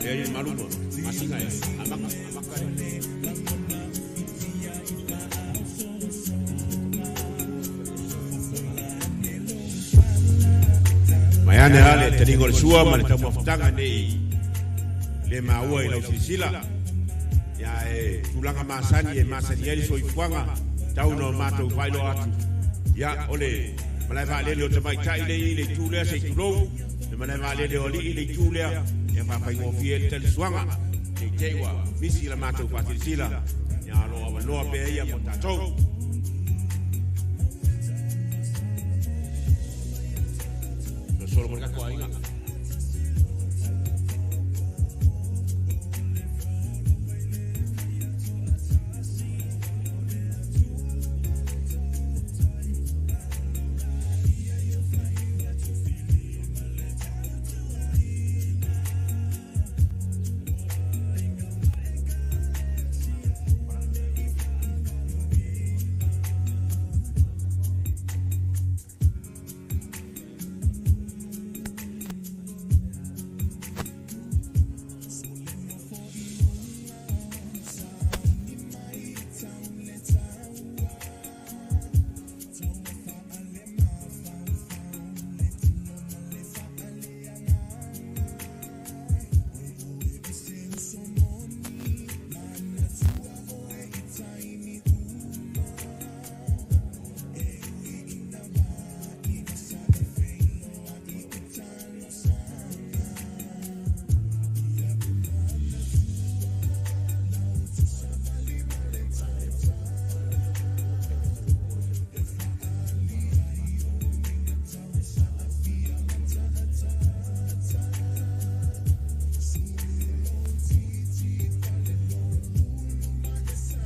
Jadi malu masih nggak ya? Amak kan. Mayane hale tadi gol sua mal tamu ftanga nei le maua ila usisila ya tulanga masani yeli so ifuanga tauno mato failo atu ya ole malai vale le o mai tai le tule se tulo le malai vale le oli le tule ya fa fa ngofi el tel suanga te tewa misi la mato fatisila ya lo pe ya potato solo por acá ahí.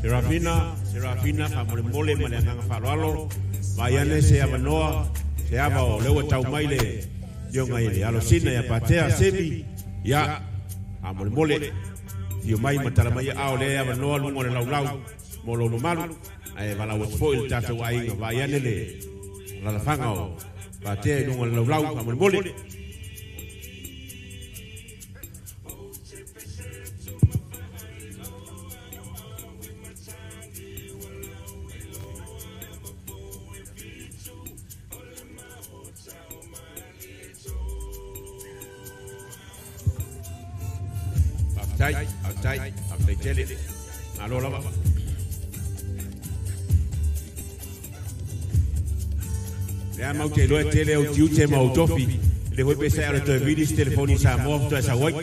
Serafina mole malanga falalo bayane se abanoa se aba lewa tau maile yo ngai alo sina ya patea sebi ya mole yo mai matala mai ao le abanoa lungo le laulau molo no malu ai bala was foil tata wai bayane le la fanga o patea lungo le laulau mole Aftai tele. Alo lama. Ya mau tele o tiute mau tofi. Le voi pensare to vidis telefoni sa morto esa wai.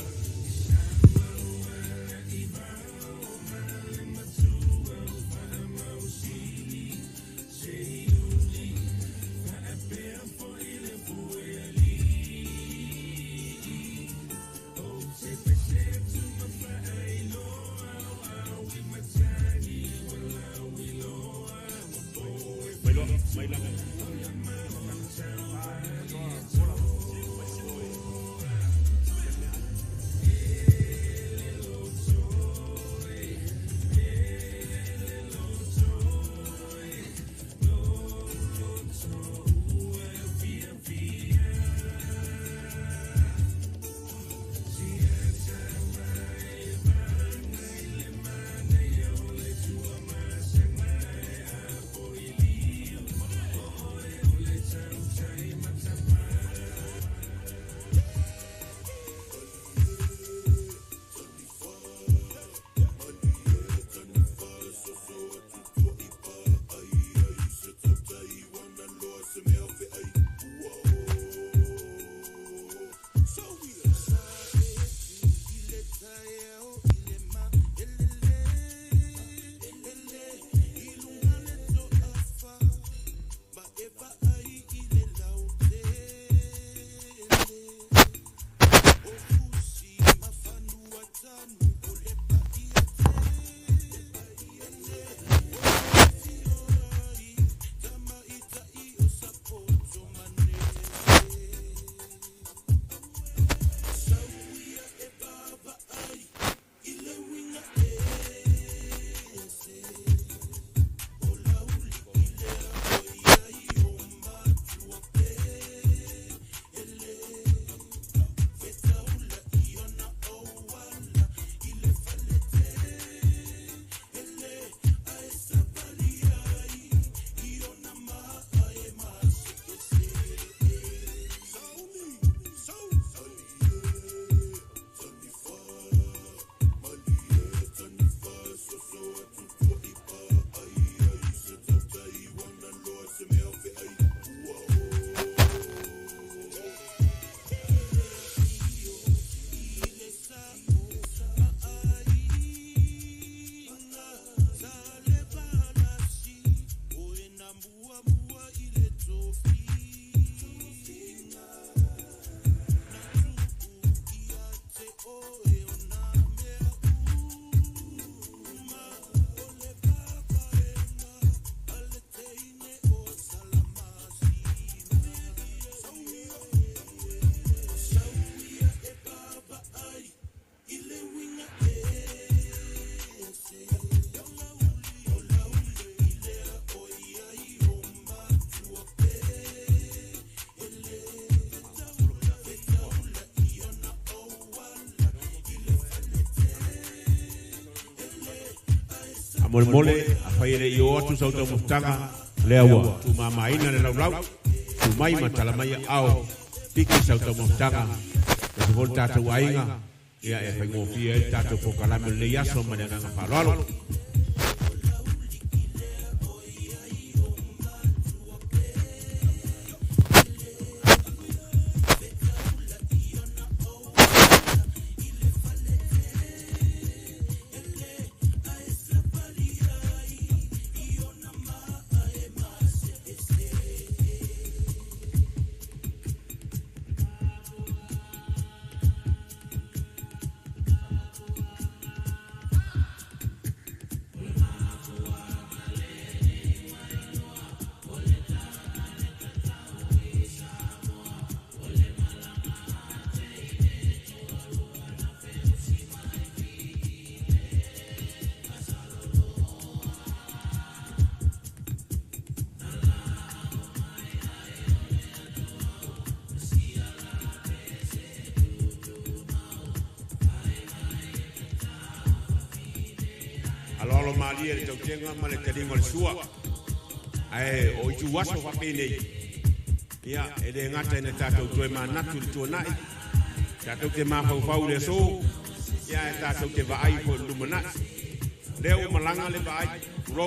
mole afai le yo atu sa uta mustanga lewa tu mamaina le lau tu mai matala mai au piki sa uta mustanga tu volta tu ainga ia e fai ngofia e tatu pokalame le yaso mananga ngapalalo Alo malia le tautenga ma le taringo le sua. Ai o tu waso wa pene. Ia e le ngata ina tatou toe manatu le tuanai. Tatou te mafau le so. Ia e tatou te vaai po lumana. Leo malanga le vaai ro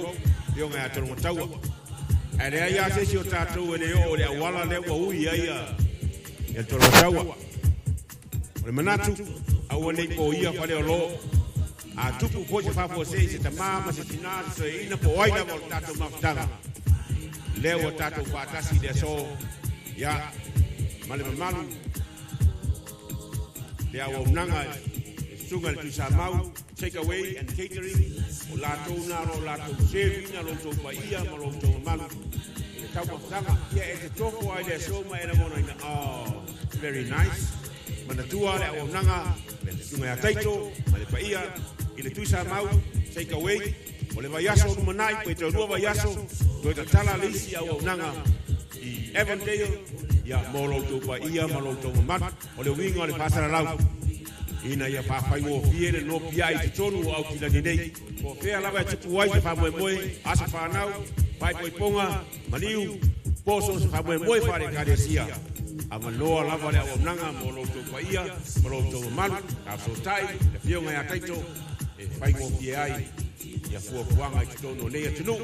yo nga tonu mataua. Ai le ia se si o tatou le o le wala le wa ui ia. E tonu mataua. Le manatu au nei ko ia fa le lo. A tupu ko se fa fo se te mama se tina se ina po aina mo tatou mafutanga. Leo tatou fatasi de so ya male malu. Le awo nanga sungal tu sa mau take away and catering o la to na ro la to serving lo to paia mo lo to malu. Le tau mafutanga ya e te toko ai de so mai na mo na very nice. Mana tua le awo nanga le sunga taito male paia ile tuisa mau take away ole vayaso manai ko te rua vayaso ko te tala lisi au nanga I Evandale ya molo to pa ia malo to mat ole winga ole pasara lau ina ya pa fa ngo fiere no pia I tonu au kila nei ko fea lava tu wai fa mo asa fa nau pai ko ponga maniu poso fa mo fa re kadesia ama loa lava le au nanga molo to pa ia malo to mat ka so tai le fionga ya taito e fai mo pia ai ya fua fuanga I tono nei tunu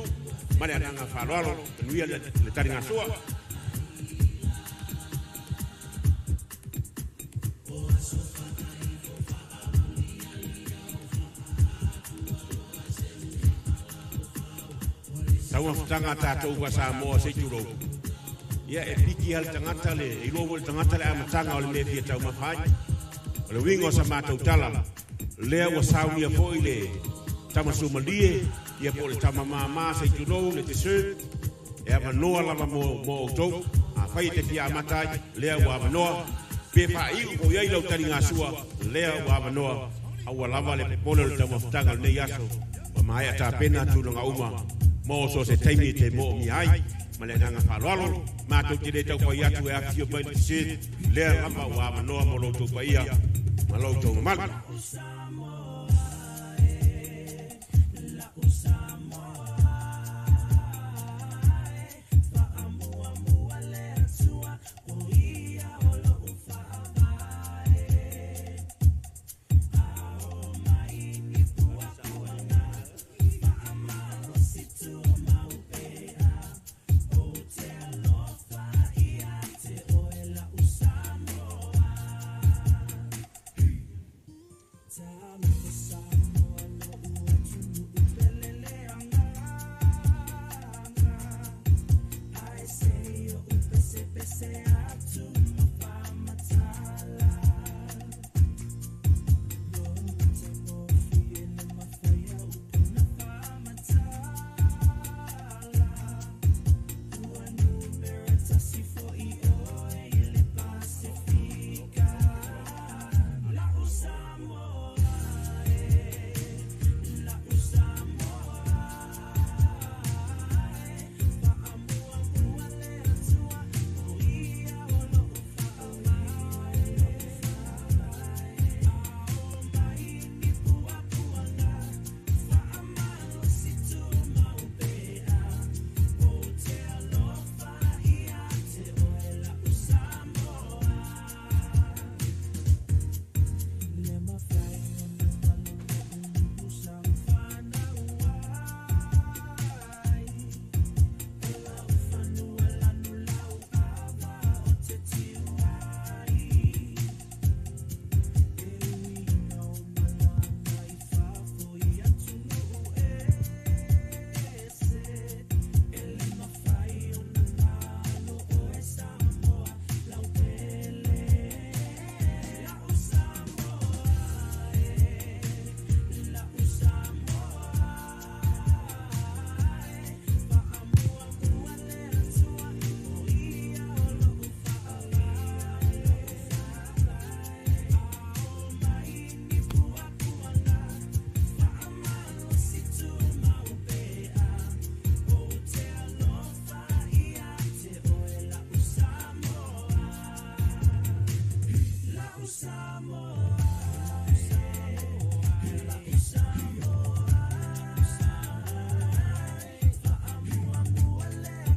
mare ananga falalo nuia le taringa soa tawa tanga tatou wa sa mo se turo ya e piki al tangata le I lo vol tangata le amatanga o le me fia tau mafai o le wingo sa matou tala le wa sauni a foi le tama somalie ia po le tama mama se turo le te se e ava noa lava mo to a fai te fia matai le wa noa pe fa I o ia I lo taringa sua le wa noa au lava le polo le tama tanga le yaso wa mai ata pena tu nga uma mo so se taimi te mo mi ai male nga falalo ma to te le tau ya tu e afio pa se le lava wa noa mo lo to pa ia ma lo to mal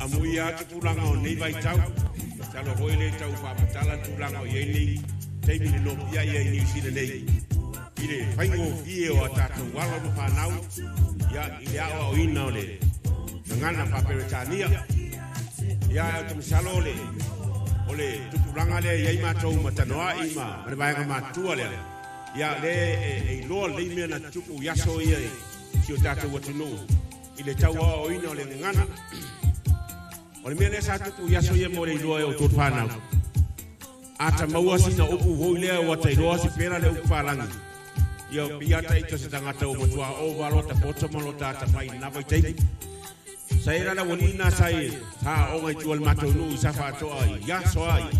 Amuia tu tulanga o nei vai tau. Talo hoi le tau whapatala tulanga o iei nei. Teimi le no pia iei New Zealand nei. Ile whaingo fie o a tātou wala no whanau. Ia ile awa o ina o le. Ngana whaperetania. Ia e tu misalo le. O le tutulanga le iei mātou matanoa ima. Mare vaenga mātua le. Ia le e loa le mea na tuku yaso ia e. Si o tātou watunu. Ile tau o ina o le ngana. O le mea le sa tuku yaso ia mo le iloa e o tōt whanau. Ata maua sina upu hoi lea o ata iloa si pera le upu whalangi. Ia piata ito se tangata o matua o walota poto malota ata pai nawa i teipi. Sa era na wani na sai sa o ngai tual matou nui sa whatoa i yaso ai.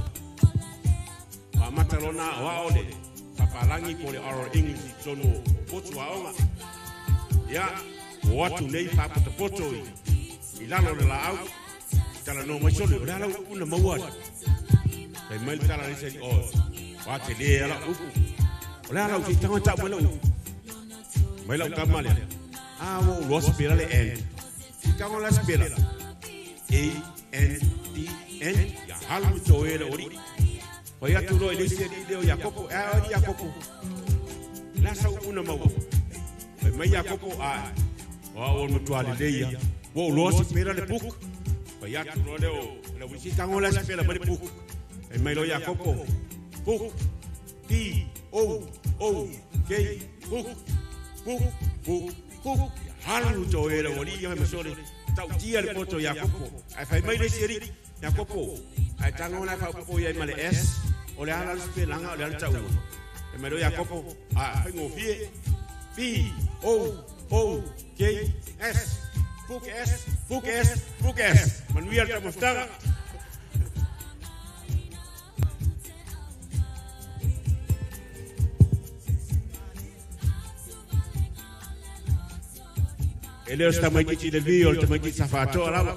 Wa matalona o aole. Whapalangi po le aro English i tono o potu a onga. Ia o atu nei whapata poto i. I lalo le la au. Tala no mai sole, ora la una maua. Kai mai tala le sei o. Wa te le ala upu. Ora la uti tanga ta mala. Mai la ka male. Ah, wo lo spera le end. Ka mo la spera. A N D N ya halu to ele ori. Wa ya tu lo ele se video ya kopo, ya kopo. La sa una maua. Mai ya kopo a. Wa o mo to ale le ya. Wo lo spera le puk. Ya tu no leo la visita con la espera para puk e mai lo Jacopo puk T O O K puk puk puk puk halu to era ori me sole tau dia le poto Jacopo ai fai mai le seri Jacopo ai tango na fa po ia male S o le ala espera nga o le tau e mai lo Jacopo a fai ngo fie P O O K S Book S. Manuel te mostraba. Ele está mais que de viol, está mais que safato lá.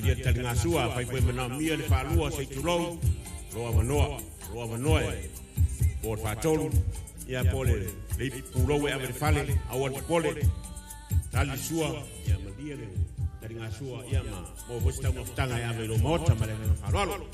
Dia tanga sua pai koe mana mia le palua se tulou roa manoa por fatolu ia pole le pulou e ave fale awan pole tali sua ia madia le tanga sua ia ma mo bosta mo tanga ia ave lo mota male no falolo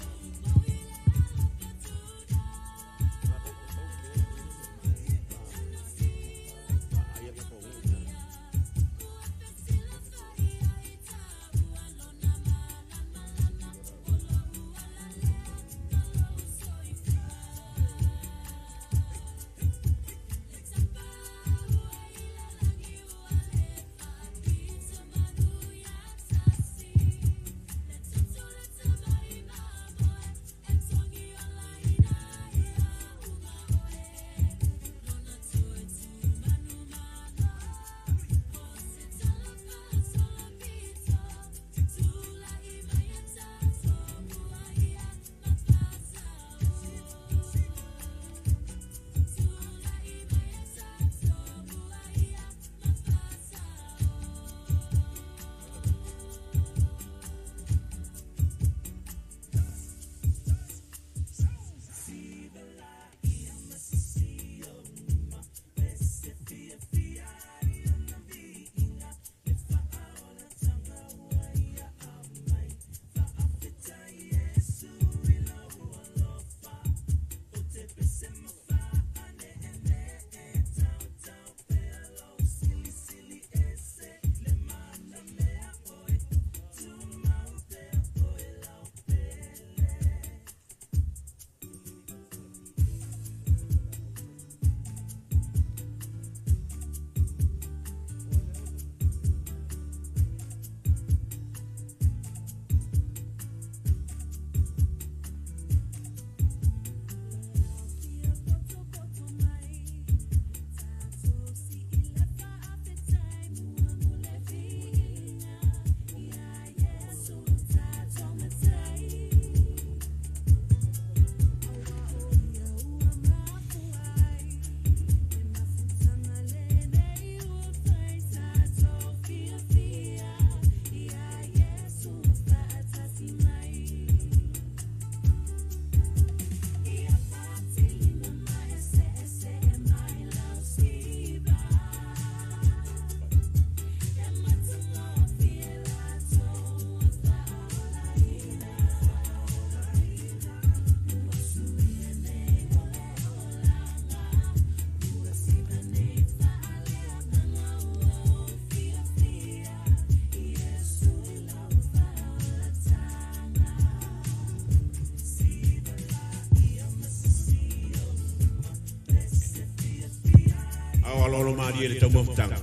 awalolo maria le tau mafutanga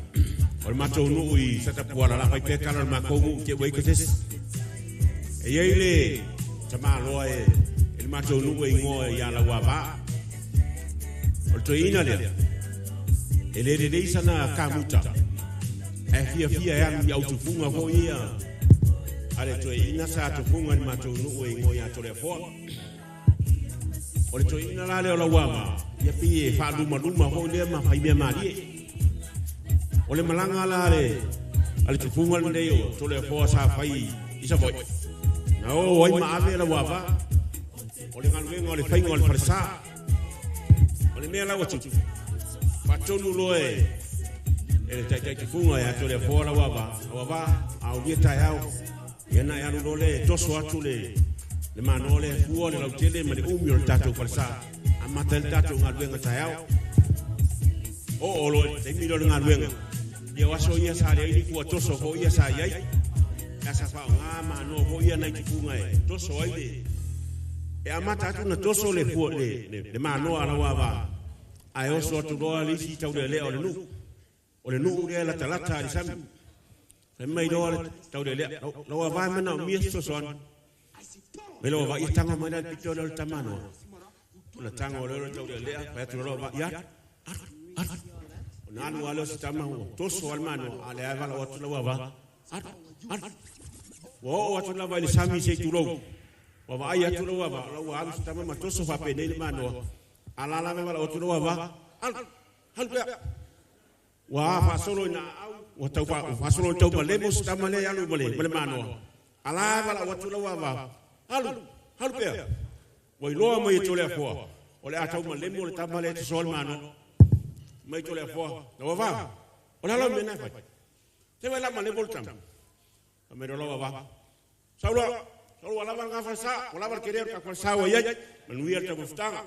o le matou nuu i satapuala la fai pekala le makongu ke wei katesi e iei le tamaloa e le matou nuu e ingoa i ala wava o le toina lea e le sana kamuta e fia e anu i autufunga ho ia ale toina sa tufunga ni matou nuu e ingoa i atore foa o le toina la le o la wava ia pie fa luma ho le ma fai mea marie o le malanga la ale tufunga le deo to le foa sa fai isa voi na o ai ma ave la wava o le ngaluenga o le fainga o le farsa o le mea la watu patonu loe e tai tufunga ya to le foa la wava au dia tai au yana ya no le toso atu le manole fuo le lautele ma le umi o le tatou farsa amata le tatou ngaluenga tai au o lo te miro le ngaluenga ia waso ia sa le ili kua toso ho ia sa iai ya sa fa ngama no ho ia na kifunga e toso ai e amata atu na toso le fu le mano ala wava ai oso tu roa li si tau le o le nu le la talata di sam se mai do le tau le lo wava mana mi so son me lo va itanga mana pito le tamano la tango le tau le pa tu lo va ya nanu alo sitama toso almano ale avala watu la wava wo watu la vai sami se tu lo wava ai tu lo wava la wava sitama ma toso fa pe nei mano ala la wala watu la wava hal wa fa solo na wa tau fa solo tau ma le mo sitama le alu mole mano ala wala watu la wava hal pe wo lo mo i to le fo o le atau ma le mo le tamale to sol mano mai to le fo no va o la lo mena fa te va la mane voltam me lo va saulo la va nga fa sa o la va querer ka fa sa o ya manuia ta buftanga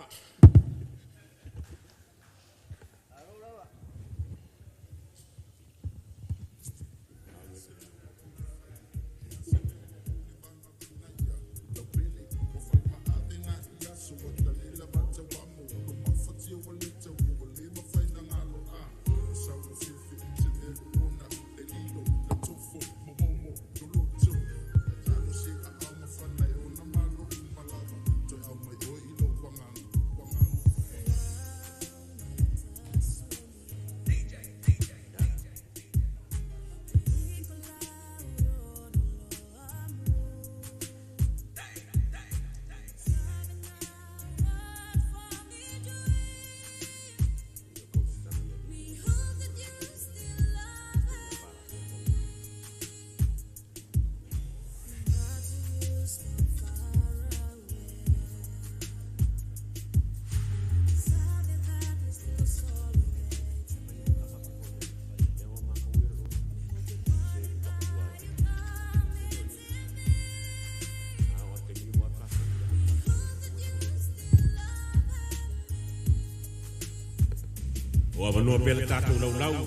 o avanoa pele tatou laulau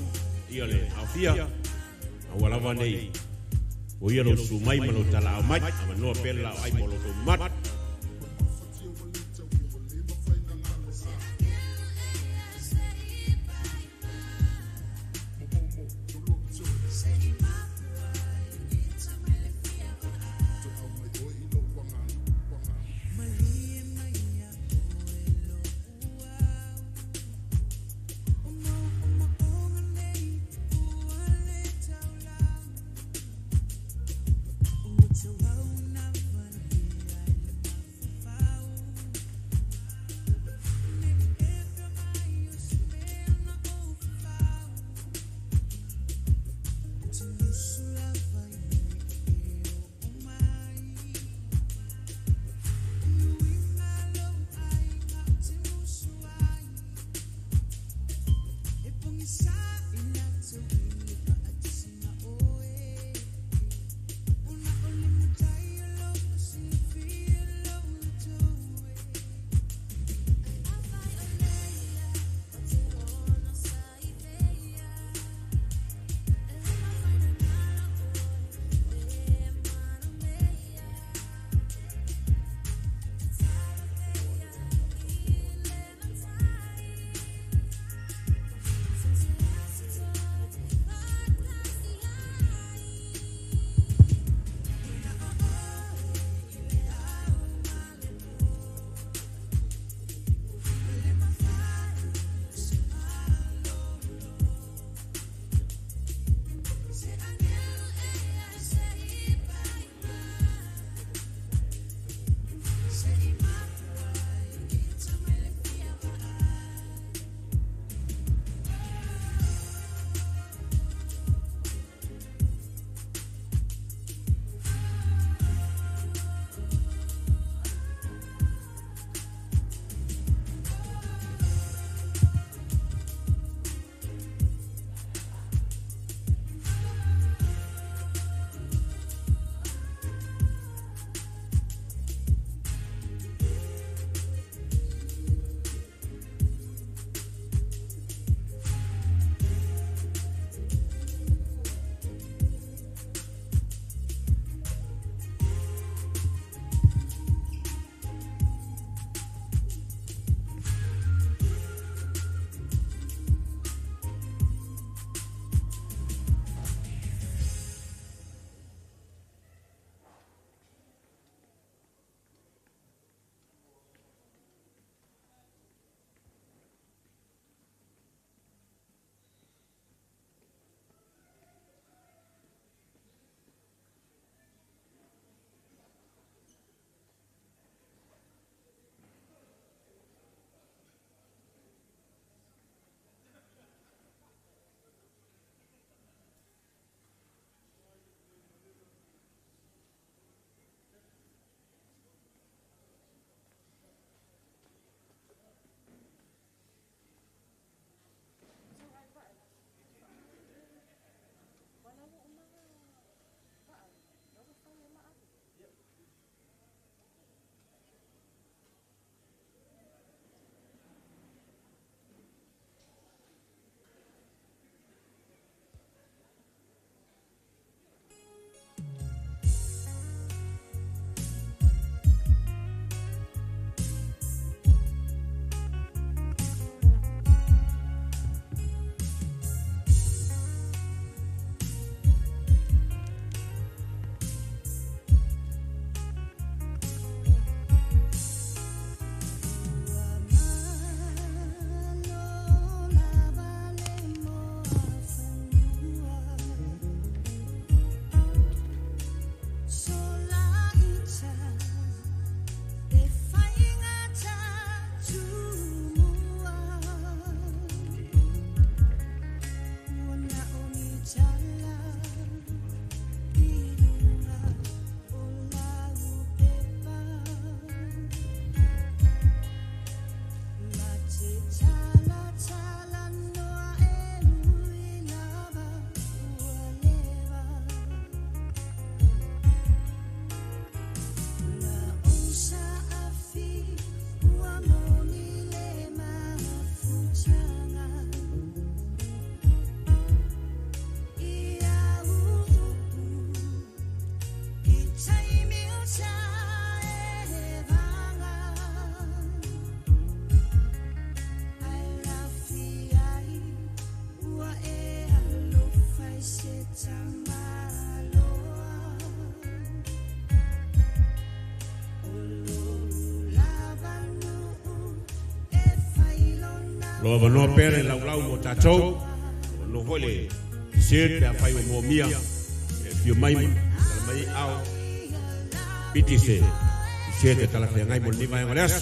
ia le aofia aua lava nei o ia lo sumai ma lo talao mai avanoa pele lao ai mo lo mat lo va no pere la lau mo tatou no hole sir pe fai mo mia fio mai mai au piti se te tala fe ngai mo ni mai ngolas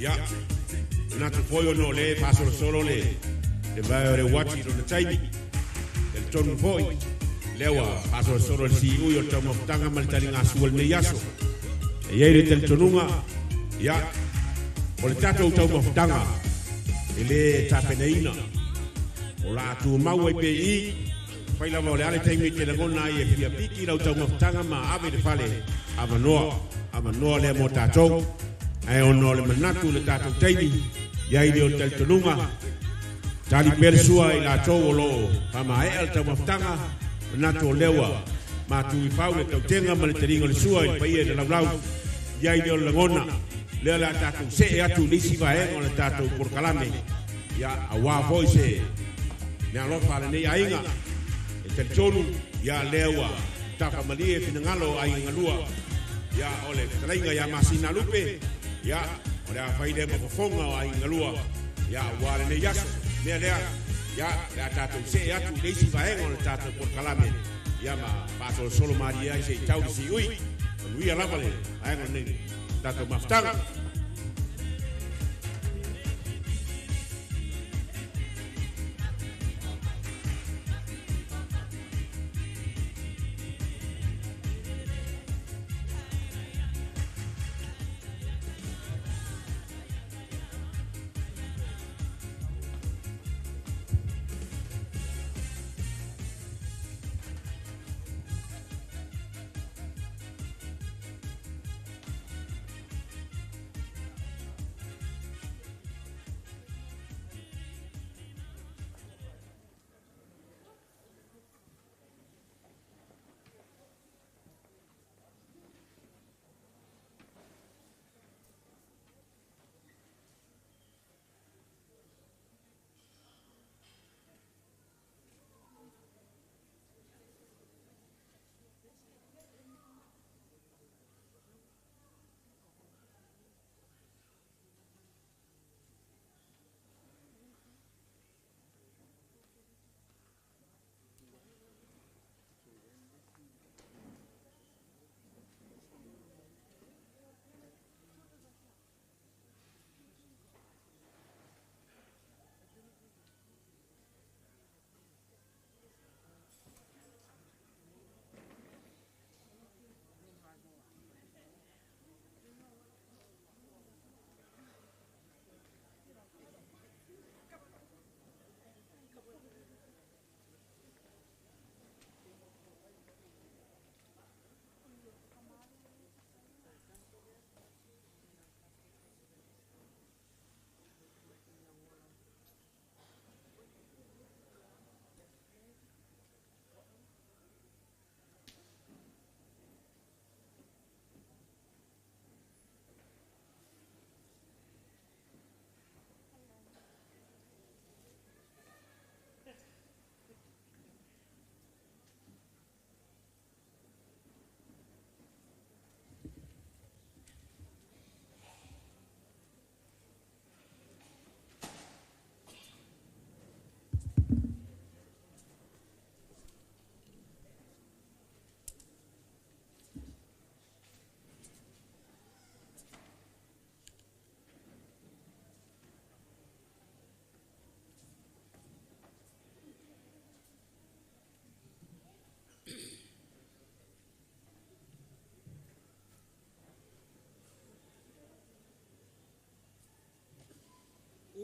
Ya, na tu foi no le paso solo le vai re watch no le taimi el ton foi lewa paso solo si uyo tomo tanga maltali ngasul me yaso e yeri tel tonunga ya o tato tomo tanga ele tapeneina o la tu mau e pi fai la vole ale taimi te la gona e fia piki la tomo tanga ma ave de fale amanoa le mo tato ai ono le manatu le tatou taimi ia i le o talitonunga tali persua i la tau lo pama e al tau maftanga manatu o lewa matu i pau le tautenga ma le taringa le sua i paia le laulau ia i le o langona le la tatou se atu lisi vaenga o le tatou porkalame ia awa foi se ne alofa le nei ainga e talitonu ia lewa taka malie finangalo ai ngalua ya ole trainga ya masina lupe ya ole a faide mo fonga ai ngalua ya wale ne yaso me lea ya la tato se ya tu leisi vaengo le tato por kalame ya ma paso solo maria se tau si ui lui ala vale ai no ne tato maftanga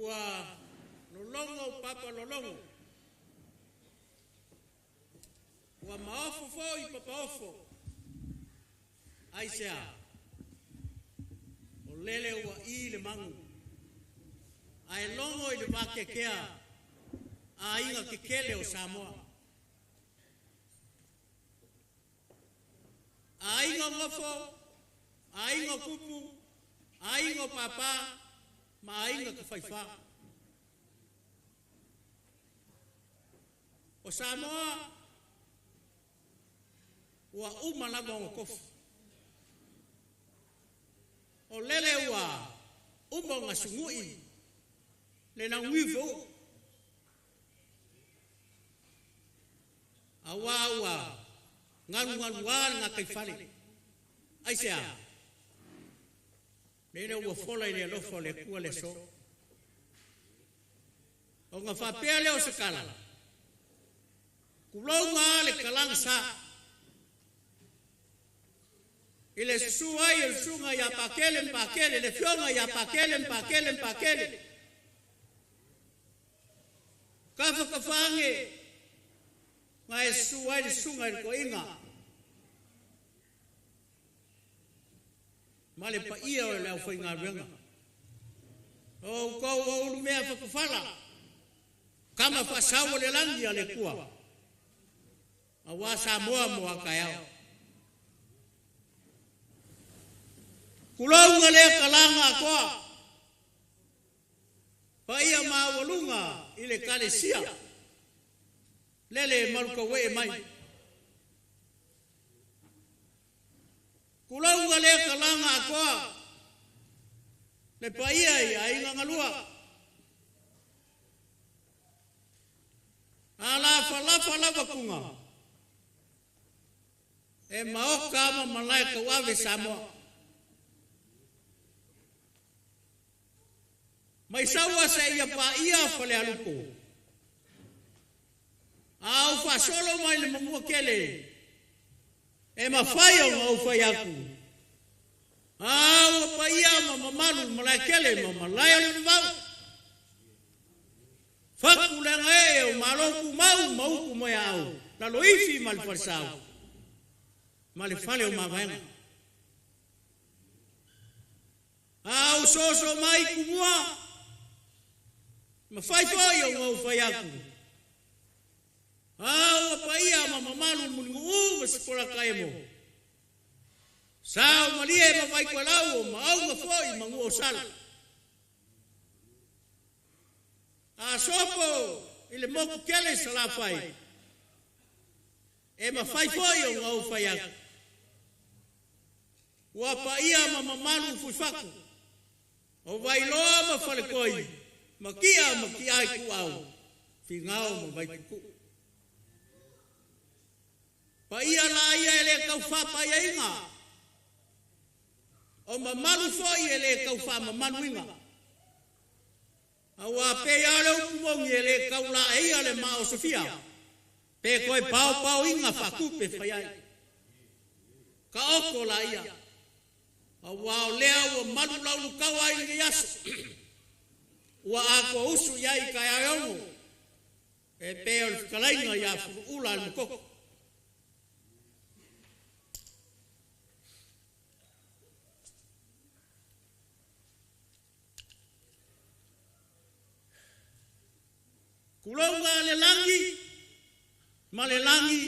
ua lolongo papa lolongo ua maofo foi papa ofo aisea o lele ua i le mangu ai longo i le makekea a inga kekele o Samoa a inga ngofo a inga kupu a inga papa ma ainga ka faifa o Samoa ua umala mo kofu o lele ua umbo ngasungui le na wivo awa nganu nga kaifale aisea nene ua fola i le lofo le kua le so o nga whapea leo se kala kulonga le kalanga sa ile sua i sunga ya pakele le fionga ya pakele kafa kafange ngai sua i sunga i ko inga Male pa ia o le au fai ngā ruenga. O kau o ulu mea whakawhala. Kama whasau le langi a le kua. A wā Samoa mo a kai au. Kulaunga le kalanga a koa. Pa ia mawalunga i le kalesia. Lele maruka we mai. Kulaunga le kalanga a koa. Le pa ia i a inga ngalua. Ala falafa lava kunga. E maoka ama malaika wawe Samoa. Mai sawa sa ia pa ia fale aluko. Au fa solo mai le mamua kele. E mawhai o ngau whai aku. Au pa ia mamalu malai kele mamalai alu vau. Faku lenga e o maloku mauku moe au. Lalo ifi mal farsau. Male fale o mawaenga. Au soso mai kumua. Ma fai foi o ngau whai aku. Au pa ia mamalu mulingu vasikola kaemo. Sao malie ma vai kwa lau ma au ma foi ma ngu o sala. A sopo ile moku kele sala fai. E ma fai foi o ngau whai aku. Ua pa ia ma mamalu fuifaku. O vai loa ma fale koi. Ma kia ai ku au. Fingao ma vai kuku. Pa ia la ia ele kau whapa ia inga. O ma malu foi ele kau wha manu inga. Awa pe ale ukumongi ele kau la e ale mao Sofia. Pe koe pau inga whakupe whaiai. Ka oko la ia. Awa o lea ua manu laulu kawa inga yasu. Ua ako usu iai kai aiongo. E pe o kalainga ia furu ula al mukoko. Kulaunga le langi, male langi,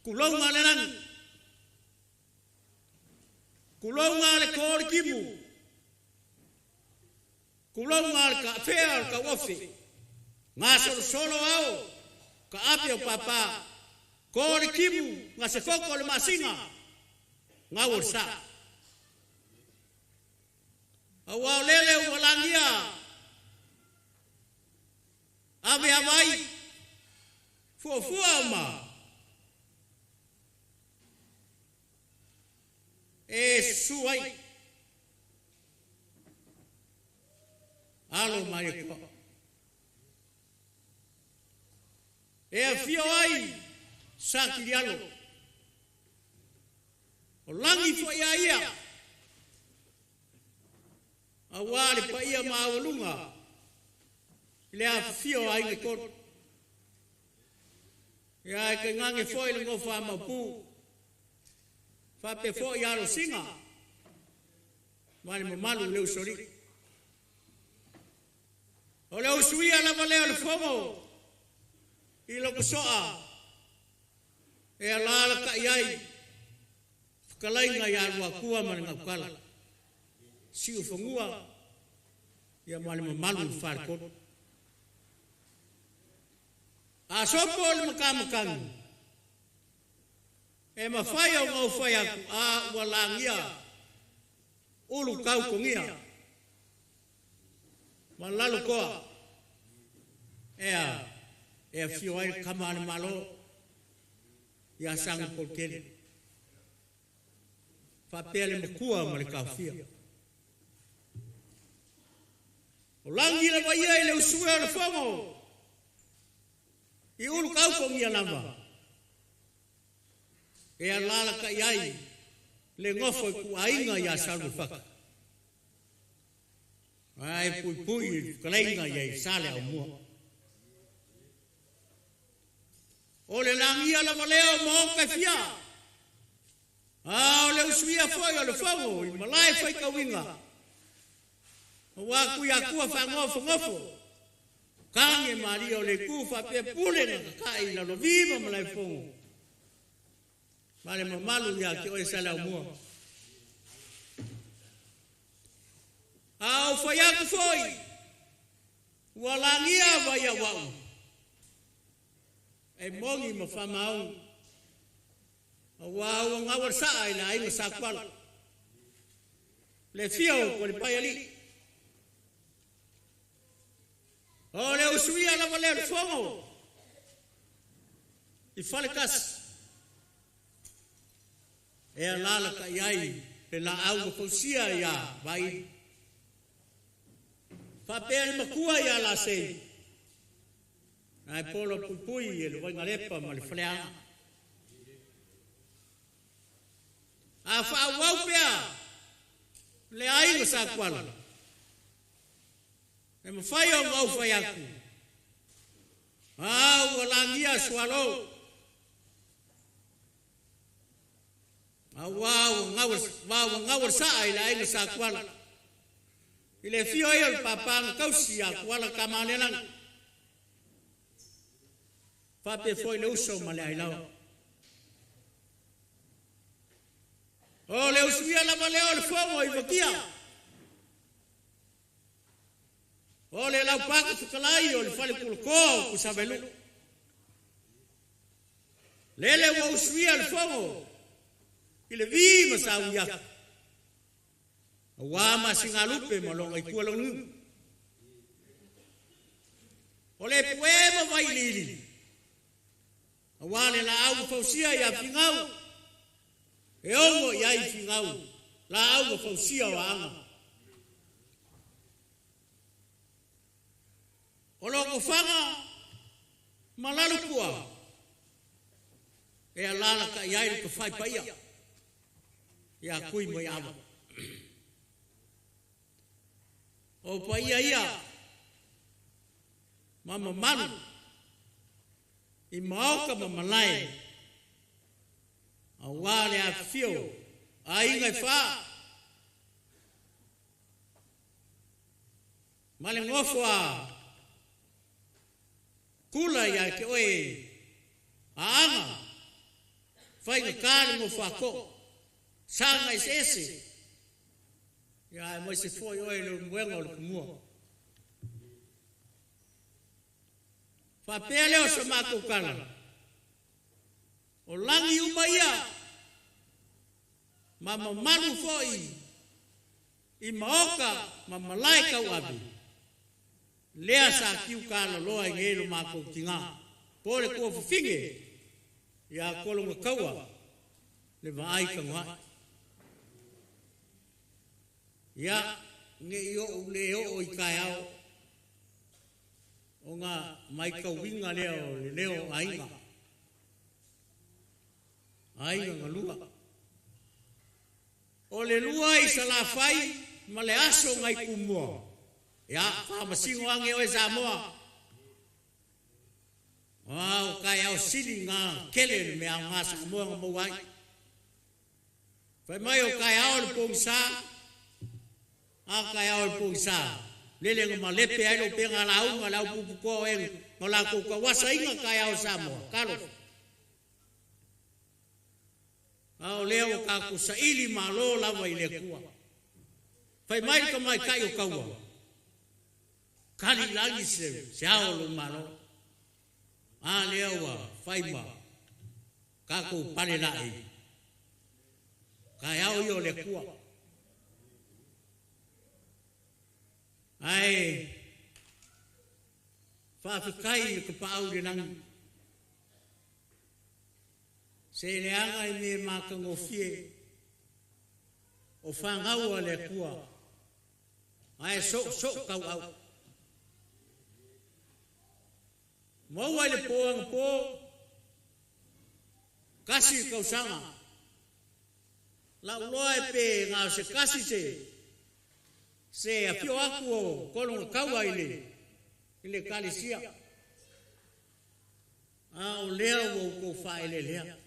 kulaunga le langi. Kulaunga le kore kimu. Kulaunga le ka fea ka wofi. Ngasa solo au, ka api o papa. Kore kimu, ngasa foko le masinga. Ngawur sa. Awau lele uwalangia. Ave avai fua ma e suai alo mai ko e fio ai sakilialo o langi fo ia awale pa ia maulunga lea fio ai le kot ya ke ngange foi le ngofa mapu fa pe fo ya lo singa mali malu le usori o le usuia la vale le fomo i lo ko soa e ala la ka yai kalainga ya wa kuwa man ngakala si ufungua ya mali malu fa kot a sopol makamakang e mawhai au ngau whai aku a walangia ulu kau kongia malalu koa e fio ai kamane malo ya sang polkele fa pele mkua male kafia o langi la vai ai le usue le fomo I ulu kau ko ngia lama. E alala ka iai. Le ngofo ku ainga ya salu whaka. Ai pui kaleinga iai sale au mua. O le langia la valeo mo ka fia. le usuia foi o le fongo I malai fai ka winga wa ku ya ku fa ngofo kange mario le ku fa pe pule na kai la lo viva malai fongo male malu ya ke o sala mo au fa ya ku foi walangia wa ya wa e mongi ma fa mau wa nga wa sa ai na ai sa kwal le fio ko le payali o le usuia la vale le fogo I fale kas e la ka yai e la au ko sia ya vai fa pel makua ya la sei ai polo pupui e lo nga lepa ma le flea a fa wau pea le ai sa kwala e mo fai o wau fai aku wala ngia swalo wau ngawar sa ai le ai sa kwala ile fio el papa kausia kwala kamanelang fa pe foi le uso male ai lao o le usuia la vale o le fogo I vakia o le lau paka tukalai o le fale kulko ku sabelu le wa usuia le fogo I le vi masa uya wa ma singalupe molonga I kualongu o le puema vai lili wa le la au fausia ya fingau e ongo yai fingau la au fausia wa anga o lo ko fanga malalu kua e ala ka yai ko fai paia ya kui mo yava o paia ia mama manu I maoka mamalai a wale a fio a inga fa male ngofo a kula ya ke oe a anga fai ka kari ngofo a ko sanga ese ya mo se foi oe lo mwenga lo kumua fa pele o se mako kala o langi umaya mama manu foi I maoka mama laika wabi lea sa kiu kala loa ngelo mako tinga pole ko finge ya kolonga kawa le vai ka ngwa ya nge yo le o ikayao onga mai ka winga leo ainga ngalua o le lua I sala fai ma le aso ngai kumua ya fa masingo ange o Samoa kai au sili nga kele me anga Samoa mo wai fa mai o kai au pongsa kai au pongsa lele ngama lepe ai lo penga lau pupu ko en ngola ko ka wasa inga kai au Samoa kalo au leo ka ku saili malo lava ile kuwa fai mai ka mai kai o kaua kali lagi se sao lo malo leo wa fai ma ka ku pare lai kai au yo le kuwa ai fa kai ka pau de nang se le anga I me makango fie o fangau ale kua ai so kau au mo wai le poang po kasi kau sanga la loe pe nga se kasi se apio aku kolong kau ile kalisia o leo ko fa ile lea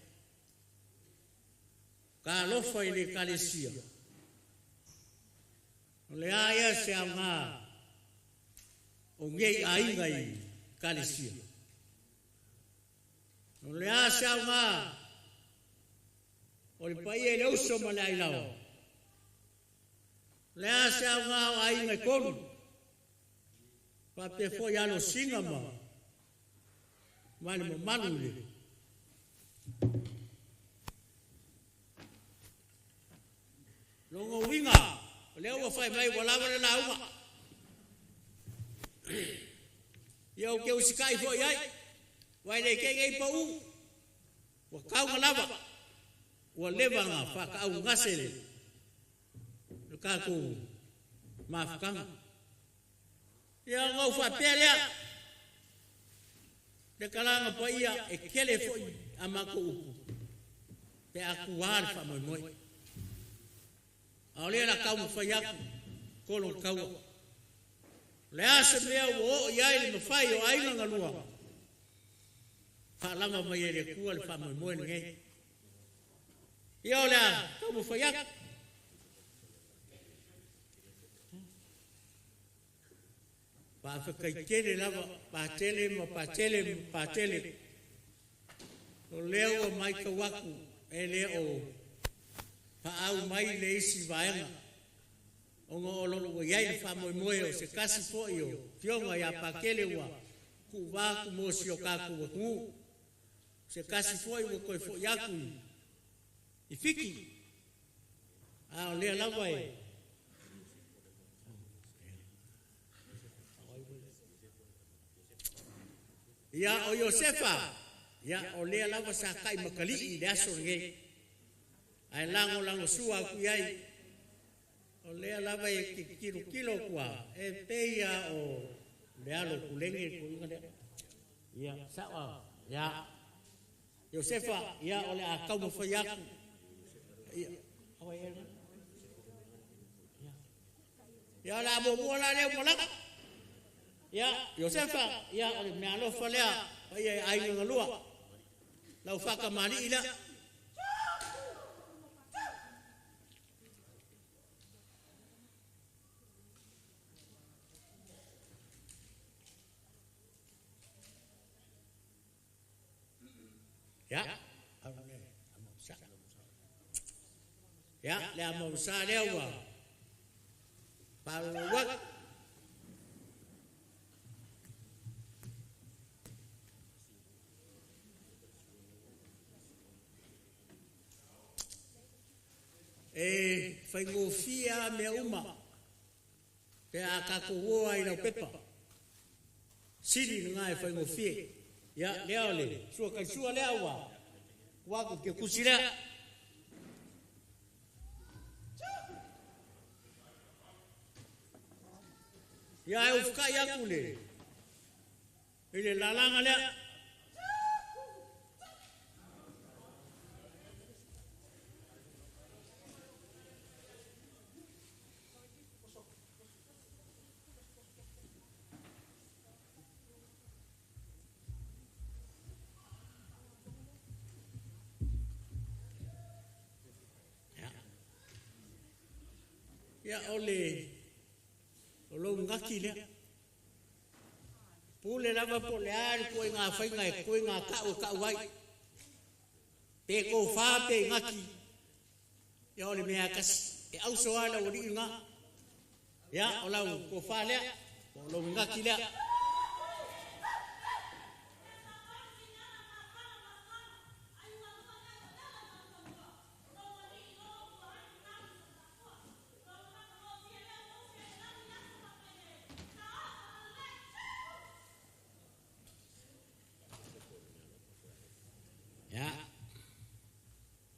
ka lofa i le kalesia. O le aia se au ngā o ngei ainga i kalesia. O le a se au ngā o le pai e le uso ma le ailawa. Le a se au ngā o ainga i konu. Pa pe fo i alo singa ma. Mane mo manu le. Longo winga. Leo wa fai mai wala wala la uma. Yo ke usikai fo yai. Wai le ke ngai pa u. Wa kau ngalawa. Wa leva nga fa ka u ngasele. Ka ku mafkanga. Ya ngau fa pelea. De kalanga pa ia e kele fo amako upu. Pe aku war fa moi moi. Aole la kau fa yaku kolo kau. Le ase mea o ia ile mafai o ainga ngalua. Fa langa mai ele kua le fa moi moi ngai. Ia ole kau fa yaku. Pa fa kai tele lava pa tele. O leo mai ka waku ele o pa au mai le isi vaenga. O ngo lolo yai fa moi moi o se kasi fo io. Fionga ya pa kele wa. Ku wa ku mo si o ka ku ku. Se kasi fo io ko fo yaku. I fiki. A le lava e. Ya o Yosefa. Ya o le lava sa kai makali i le aso nge. Ai lango sua ku yai. O le lava e kilo kua. E peia o le alo kulenge ku inga le. Ya sawa. Ya Yosefa ya o le akau mo fa yaku. Ya awa ya. Ya la bo la le mo la. Ya Yosefa ya o le mealo fa le ai ai ngalua. Lau faka mali ila. Ya, ya, le amo sa lewa. Paru wak. Fai ngofia me uma. Pe a kako woa i na pepa. Siri ngai fai ngofia. Ya leo le sua leo wa wako ke kusira ya ufka ya kule ile lalanga le ya ole lo ngaki le pule lava pole ari ko nga fai nga ko nga ka wai pe ko fa pe ngaki ya ole me akas e au so ala ori nga ya ola ko fa le lo ngaki le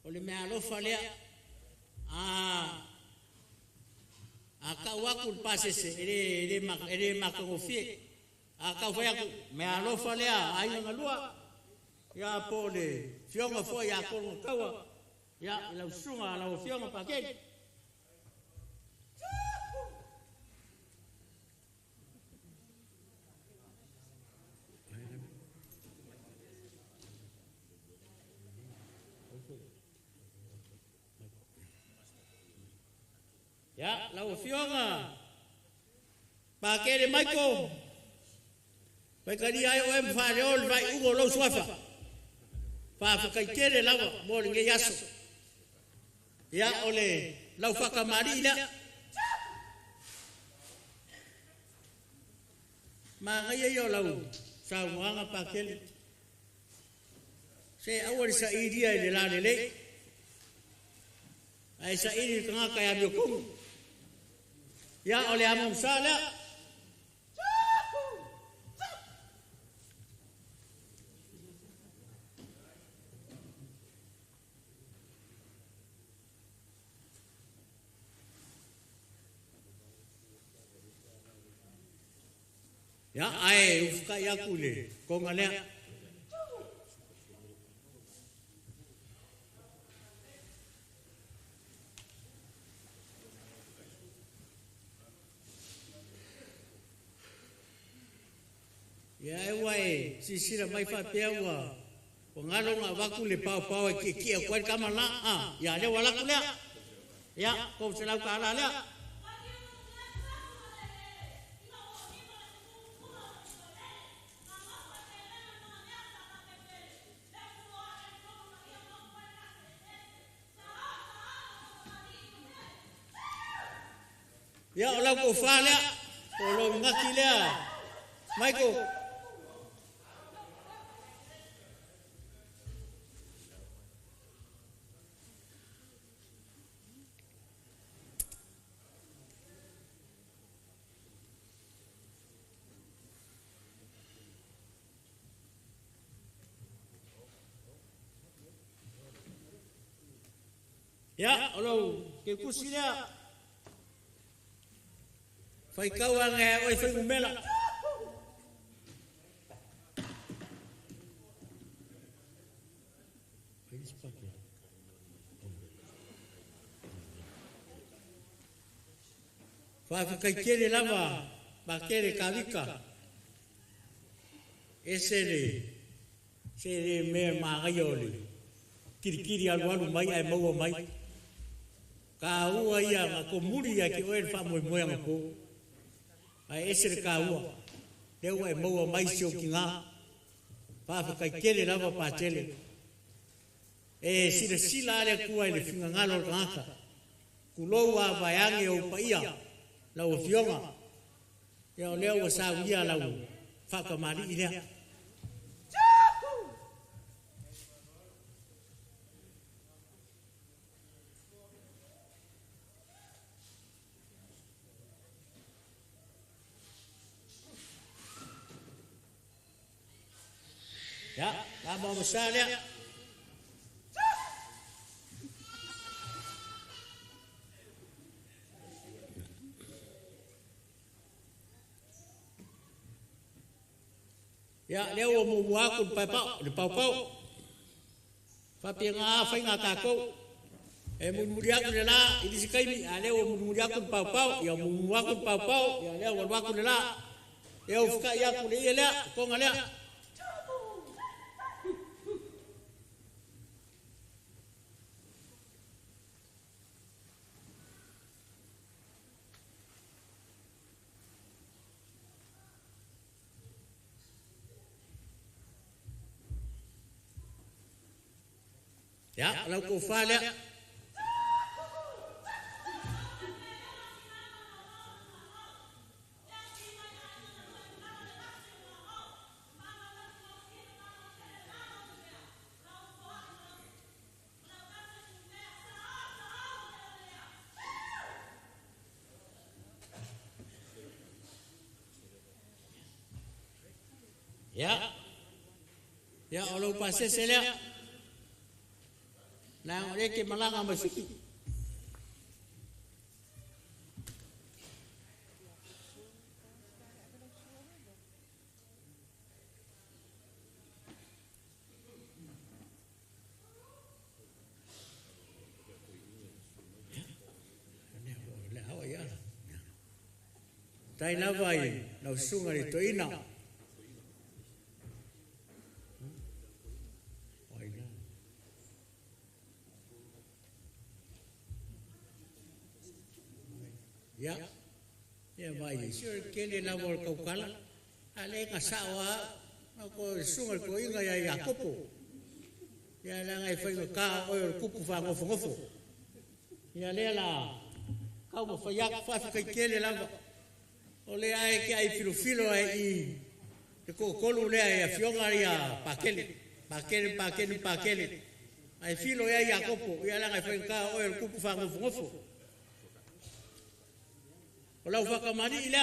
ole me alo falea aka wakul pasese ere makofie aka foi me alo falea ai ngalua ya pole fionga foi ya ko kawa ya la usunga la fionga pakeni fionga pa kere maiko pai kari ai o em fare ol vai ugo lo suafa pa kai kere lava mo nge yaso ya ole lau faka marina ma ngai yo lau sa wanga pa kele se awal sa idia le la le ai sa ini kanga kaya biokung ya oleh amam sala ya ai ufka ya kule kongale ya wai sisira mai fa pewa ngalo nga wakule pau pau ki kwa kama la ya le wala kule ya ko selau kala le ya ola ko fala ko lo ngakile maiko ya ola ke kusila fai kawang oi fai umela fa kai kere lava ba kere kavika esele se me magayoli kirikiri alwalu mai ai mau mai ka ua ia ma komuri ya ki oe fa mo moya ko ai esere ka ua te ua e mau mai sio ki nga pa kai kele lava pa tele e sira sila ale kua ile finga ngalo ngaka kulowa bayange o paia la o fionga ya o leo sa wia la o fa ka mari ile ya lama besar ya ya leo mo waku pa de pau fa pinga fa nga ka ko e mo muria ko la idi sikai mi leo mo muria ko pau ya mo waku pau ya leo waku la eu fica ya ko le la ko ngale ya lau ko fala ya olo pase sele na ole ke malanga masuki tai na vai na sunga ni toina ya Ya vai sure kele la vol kaukala. Ale ka sawa ko sungal ko inga ya kopo. Ya la ngai fai ka o kupu fa ngofo. Ya le la ka mo fa ya fa ka kele la. Ole ai ke ai filo ai e ko kolu le ai fionga ya pakele. Ai filo ya kopo ya la ngai fai ka o kupu fa ngofo. Ola ufaka mari ila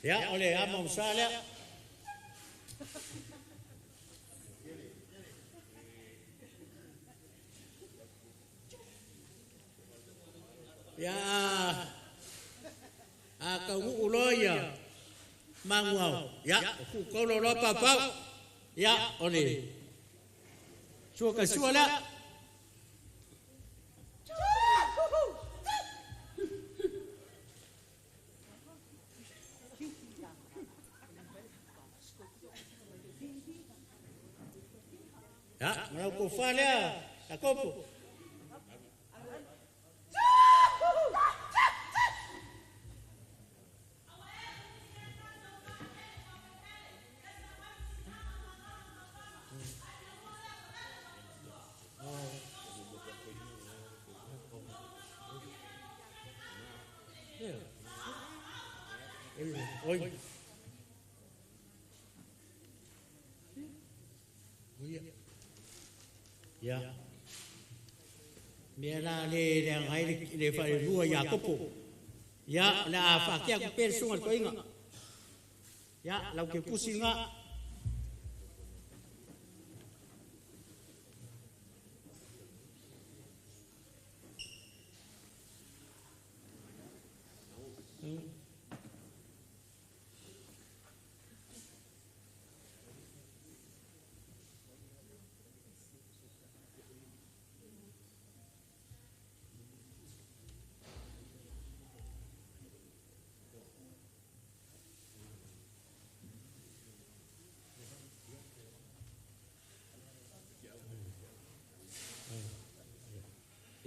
ya oleh amam saleh ya kau ulo ya mangwau ya kau lo papa ya oleh suka suala ya mau kufalya akopo oi ya mera le ngai le fa lua ya kopo ya la fa kia ku persunga ko inga ya lau ke pusinga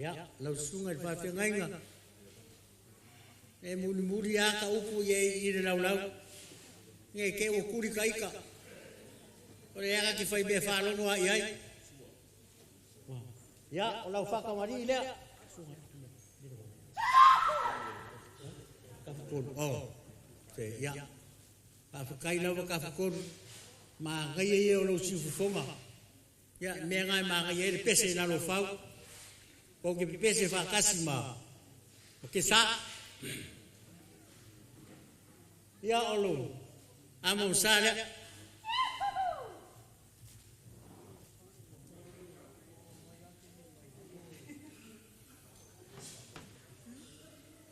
ya lau sungai fa ngainga e muri ya ka upu ye ire lau nge ke o kuri kaika ore ya ki fai be fa lo no ai ya lau fa ka mari ile ka ko se ya ka fa kai lau ka fa ko ma ngai ye o lo si fonga ya me ngai ma ngai ye pese na lo fa o que pese fa kasima o que sa ya olo amo sala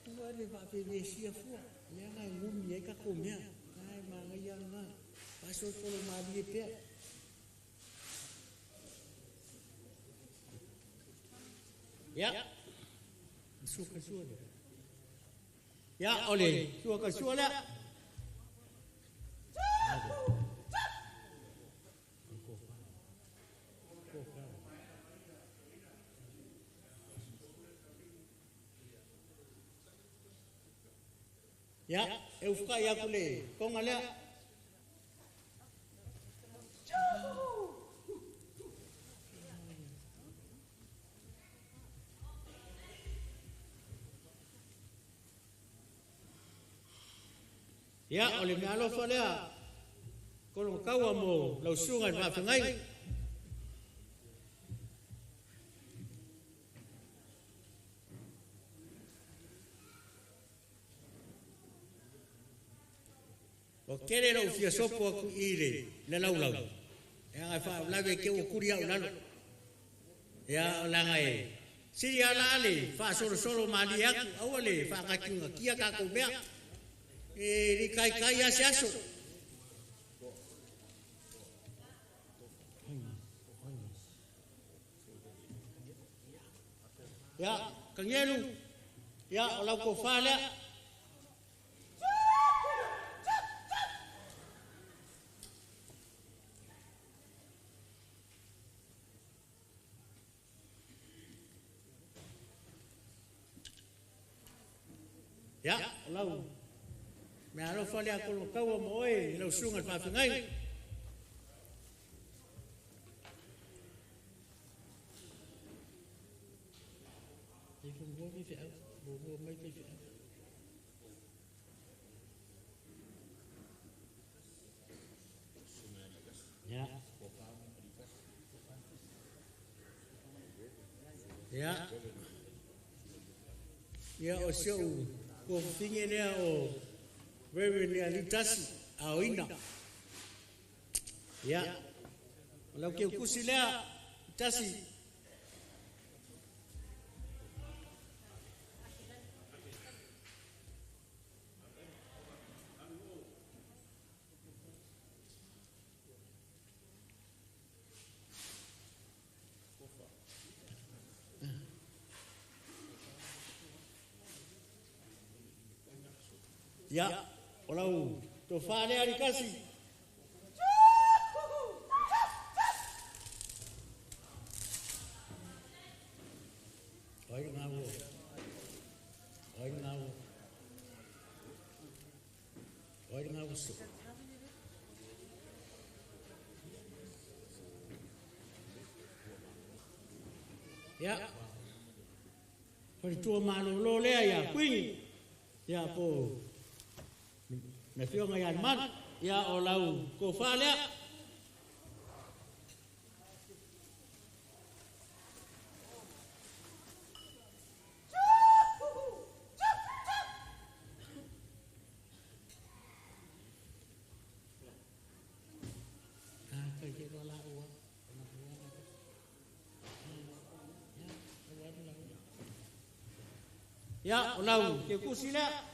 tuare va pe sia fu ya ngai ngumi e ka komia ai ma ngai ya na paso solo ma di pe ya suka ya oleh suka ya eu ficar ya kule kong ala ya oleh ngalo falea kalau kau mau lausungan ma pengai o kere lo fia sopo ku ire le lau ya fa lave ke o kuria ulalo ya langai siria lale fa solo mali aku awale fa kakinga kia ka ko bea ri kai aso ya kangelu ya olau ko fale ya olau me alo fale ko ka wo moe lo sunga fa ngai ya o seu ko finge ne o wewe ne alitasi aoina ya lau ke kusilea tasi ya olau to fale ari kasi oi ngau su ya per tuo mano lo le ya quindi ya po na fio ngai man ya olau ko fale ya olau ke kusila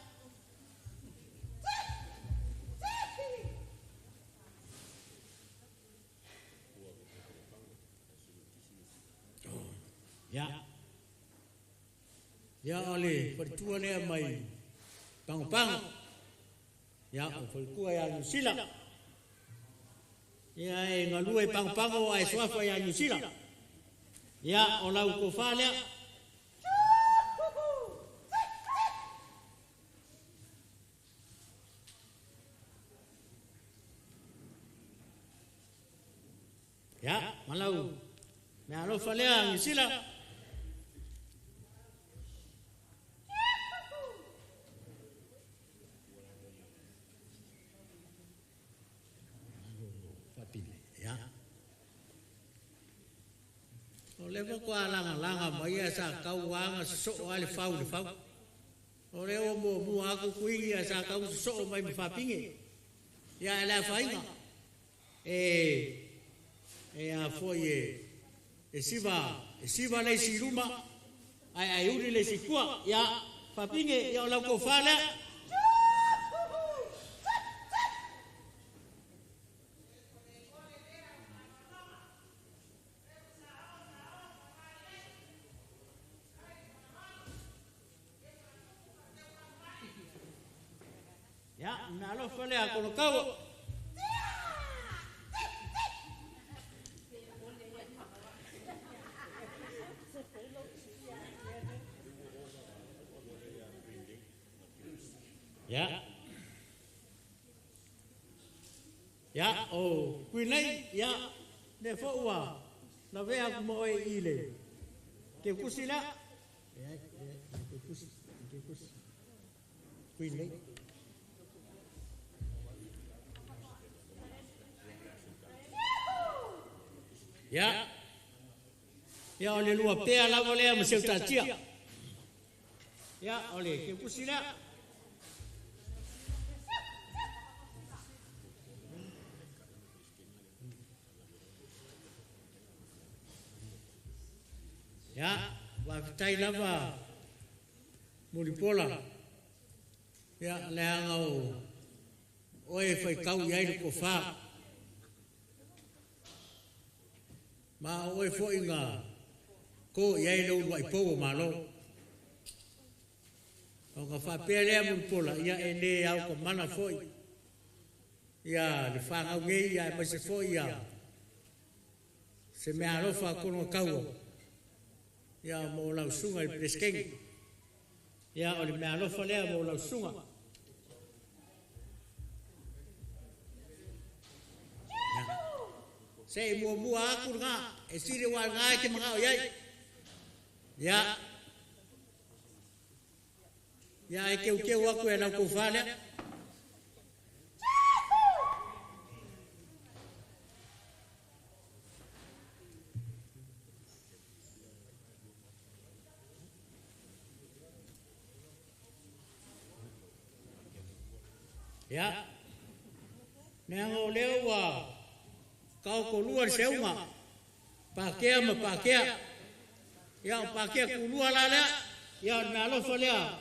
ya oleh pertua ne mai pang ya pertua ya sila ya ngalue pang o ai swafa ya sila ya olau ko fale ya malau na lo fale ya sila lewa kwa langa mai sa kau wanga so ale fau ore o mo aku kuingi sa kau so mai fa pingi ya la fainga a foi siva le siruma ai uri le sikua ya fa pingi ya la ko fala ya na lo fale a colocado ya o kuinai ya ne fo wa na vea mo ile ke kusila ya ke kusi kuinai ya ole lua pea la volea mo seu tatia ya ole ke kusila ya wa tai lava muripola ya leanga o e foi kau ia ko fa ma o e foi nga ko ia lo wa ipo malo o ka fa pele mun pola ia ene au ko mana foi ia le fa au nge ia ma se foi ia se me alo fa ko no kau ia mo la sunga il preskeng ia o le me alo fa le mo la sunga se mua aku nga e sire wa nga ke mga oyai ya e ke aku e na ko fale ya nengo lewa kau ko luar seunga pakea ma pakea ya pakea ku luar la ya na lo folea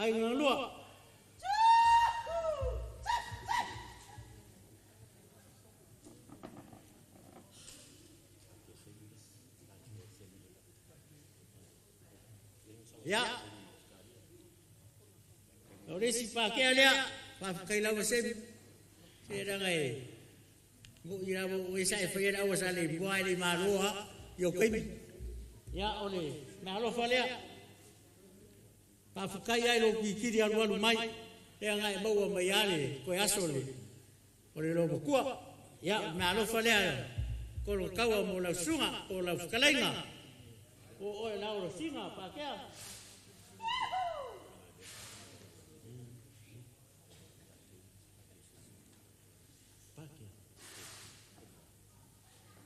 ai ngolua ya ore si pakea le pa kai la se era ngai mo ira mo isa e foi era o sale boai de maroa yo kimi ya ole na lo falea pa fukai ai lo kikiri alu mai e ngai mo mai ale ko asole ole lo bukua ya na lo falea ko lo kawa mo la sunga o la fukalainga o la o singa pa kea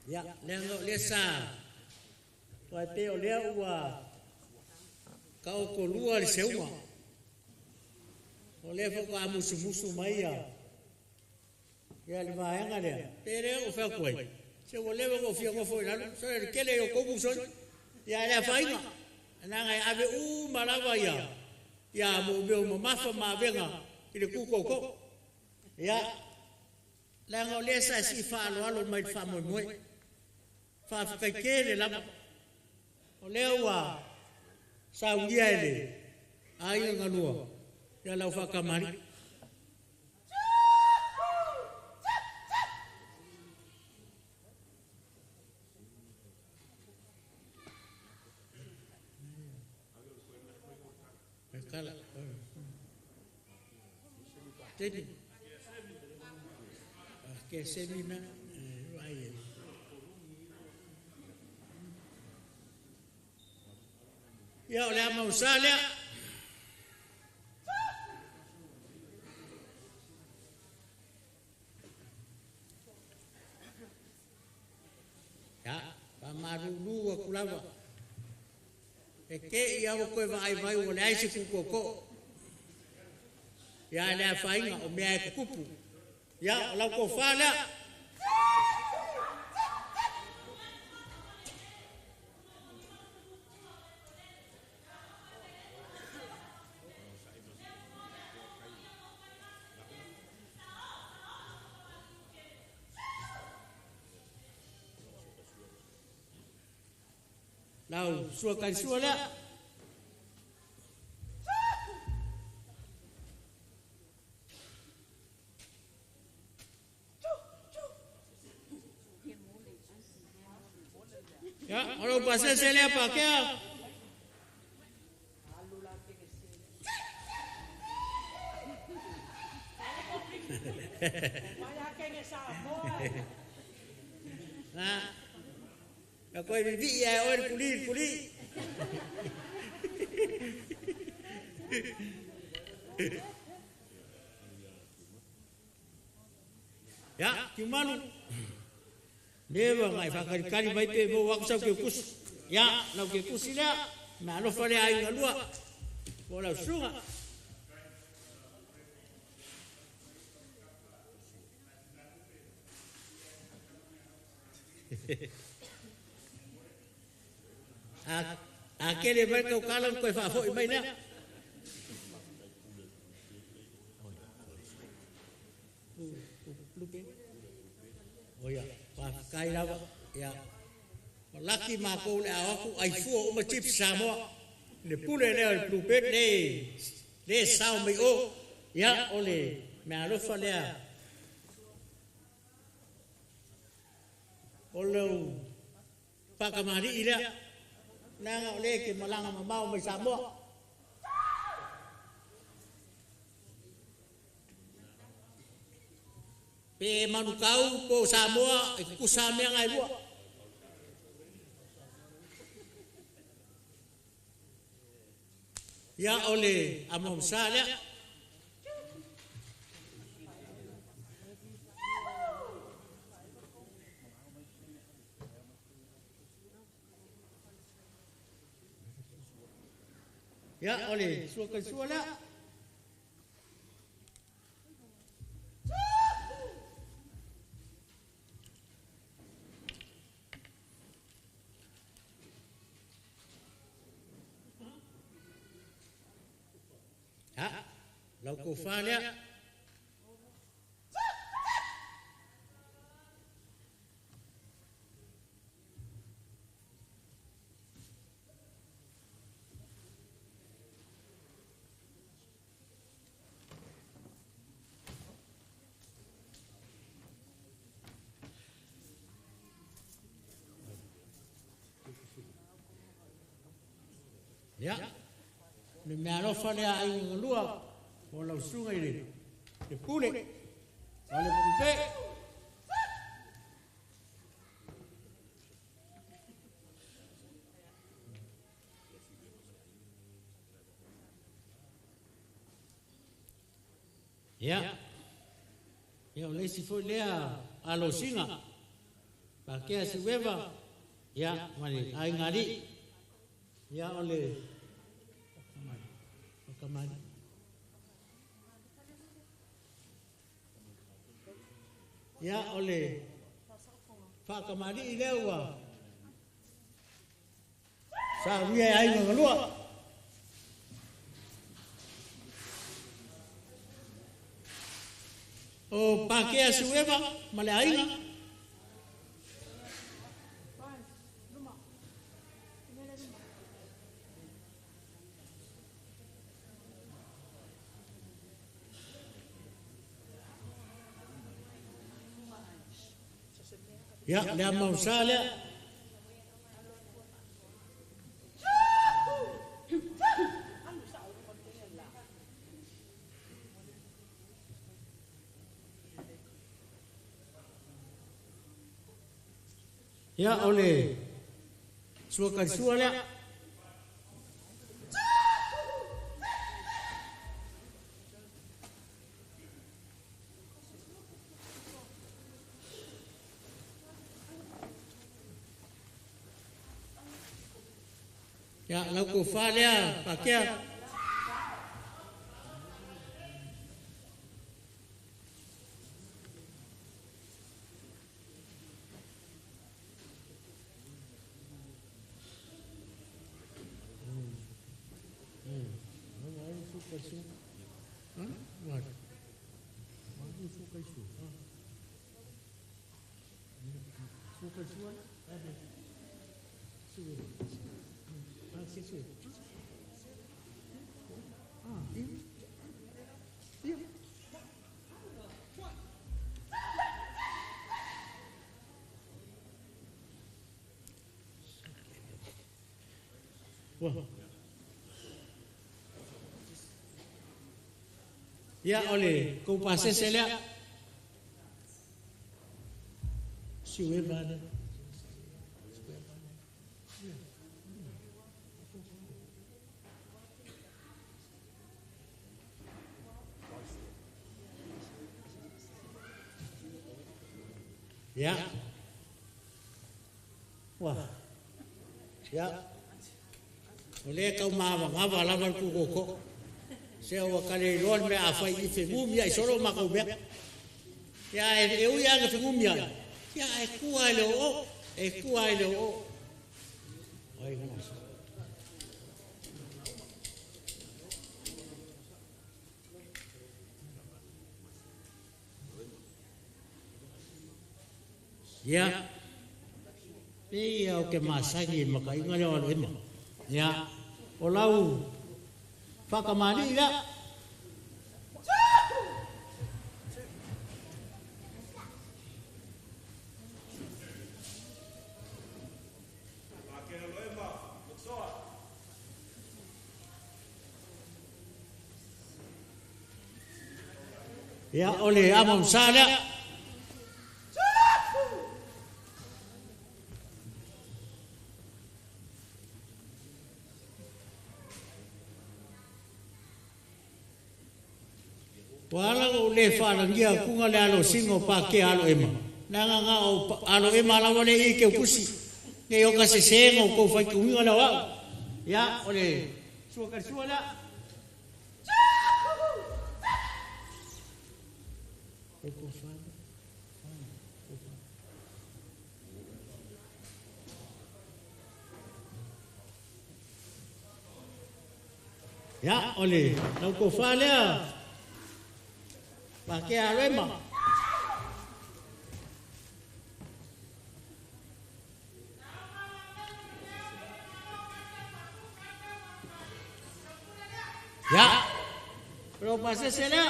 ya lengo lesa wa te o lea ua ka o ko lua le seuma o le fo ka musu mai ya le maenga le pere o fa koi se o le ko fia ko foi na so le kele o ko muso ya le faina na ngai ave malava ya mo mafa ma venga ile ku ko ya lengo lesa si fa lo mai fa mo fa kai kele la o lewa sa ungiele ai ngalua ya la fa kamari kala jadi ke semina ai ya oleh mau salia ya pamaru dua kulava ke ia ko vai oleh ai se koko ya le fainga o me kupu ya la ko fala Lau suakan suala ya kalau pasal saya pakai nah aku bibi ya orang kuli ya gimana Dewa ngai fakari mai pe mo wak sa ke kus ya na ke kusila na lo fale ai ngalua bola sunga aquele vai que o calam coi fa foi mai na lupe oya pa kai la ya laki mako le aku ai fu o ma chip Samoa le pule le plupet le sao mai o ya ole me alofa le ole pakamari ila nanga ole ke malanga mamau mai Samoa pe manukau po Samoa kusame ngai bua ya ole amom sale ya ole suaka lau ko falea ya ni me falea ai lua o lau sunga i le pule o le pupe ya o le si foi lea a lo singa pa ke si weva ya mari ai ngari ya o le kamari ya ole pakamari ilewa sa ria ai ngalua o pakea sueva male ainga ya le mau sale ya ole suaka suala ya lau ko falea pakea ya ole ko pase selea siwe bana ya wah ya ole kau mama ngava lawan ku koko se o kale ron me afai i fe mumia i solo ma ko be ya e u ya ke mumia ya e kuai lo o ai no ya Ia o ke masangi makainga leo alo ema. Ya, o lau whakamari ia. Ya, ole amam sana. Wala o le wharangia kunga le alo singo pa ke alo ema. Nanga nga o alo ema la wane i ke kusi. Ne o ka se senga o kou whai kuhinga la wau. Ya, ole sua ka sua la. Ya, ole, lau ko whalea. Pakai arema. Ya, pero pasa será.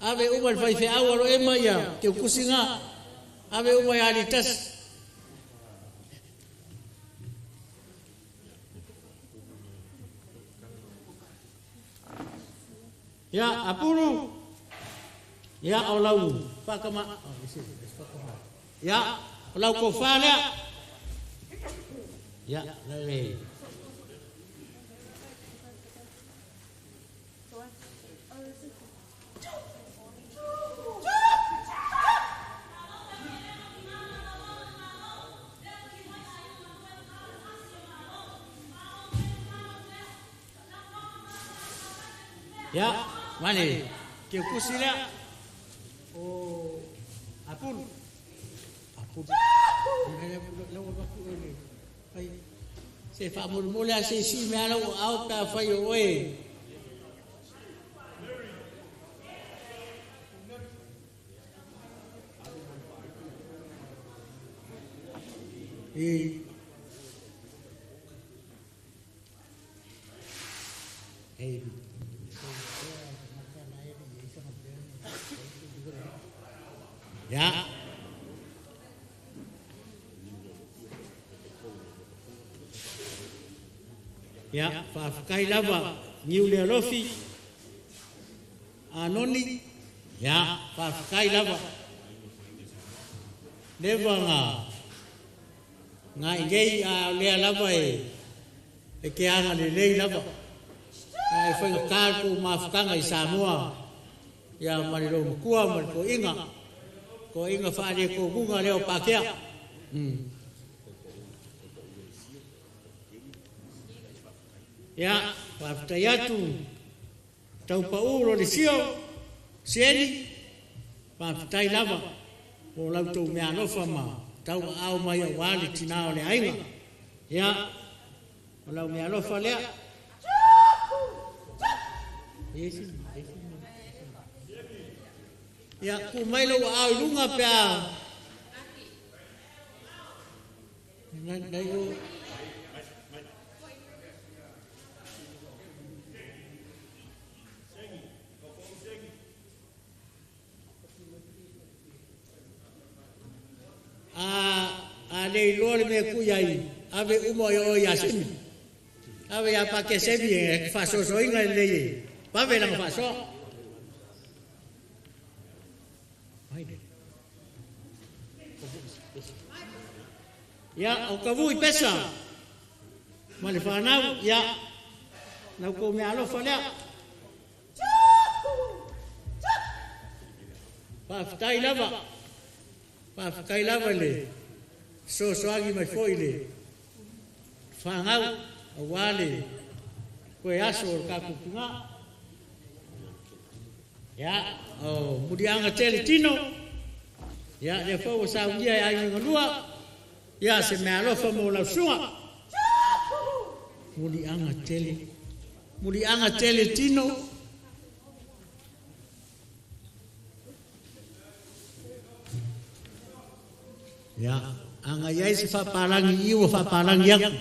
Ave umar fai fe awal ema ya, ke kusinga. Ave umar ya ditas. Ya, apuru. Ya, olau. Pakama. Ya, olau ko fala. Ya, lele. Ya, mana? Kau kusila. Oh, apun. Apun. Lawan aku ni. Ay, saya famul mula saya si malu out ka fayo oi. Ya. Ya, fakai lava, niule lofi, anoni, ya, fakai lava. Leva nga ingei a lea lava e ke anga le lei lava. E foi o kalko mafukanga i Samoa, ya marilo mkua, mariko inga. Ko inga whaare ko bunga leo pakea. Ya, wafutayatu tau pauro le sio, sieni, wafutai lava, o lau tau mea nofa ma, tau au mai au wali tinao le ainga. Ya, o lau mea nofa lea. Ya, ku mai lau au lunga pea. Nai le lole me kuyai ave umo yo yasin ave ya pa que se bien faso so inga le pa ve la faso ya o kavu i pesa male fanau ya na ko me alo fala pa ftai lava le so agi mai foile fangau awale koe aso ka kupunga ya o mudianga tele tino ya le fo sa undia ai ngolua ya se me alofa mo la sua mudianga tele tino Ya, anga yai se whaparangi iu whaparangi aku.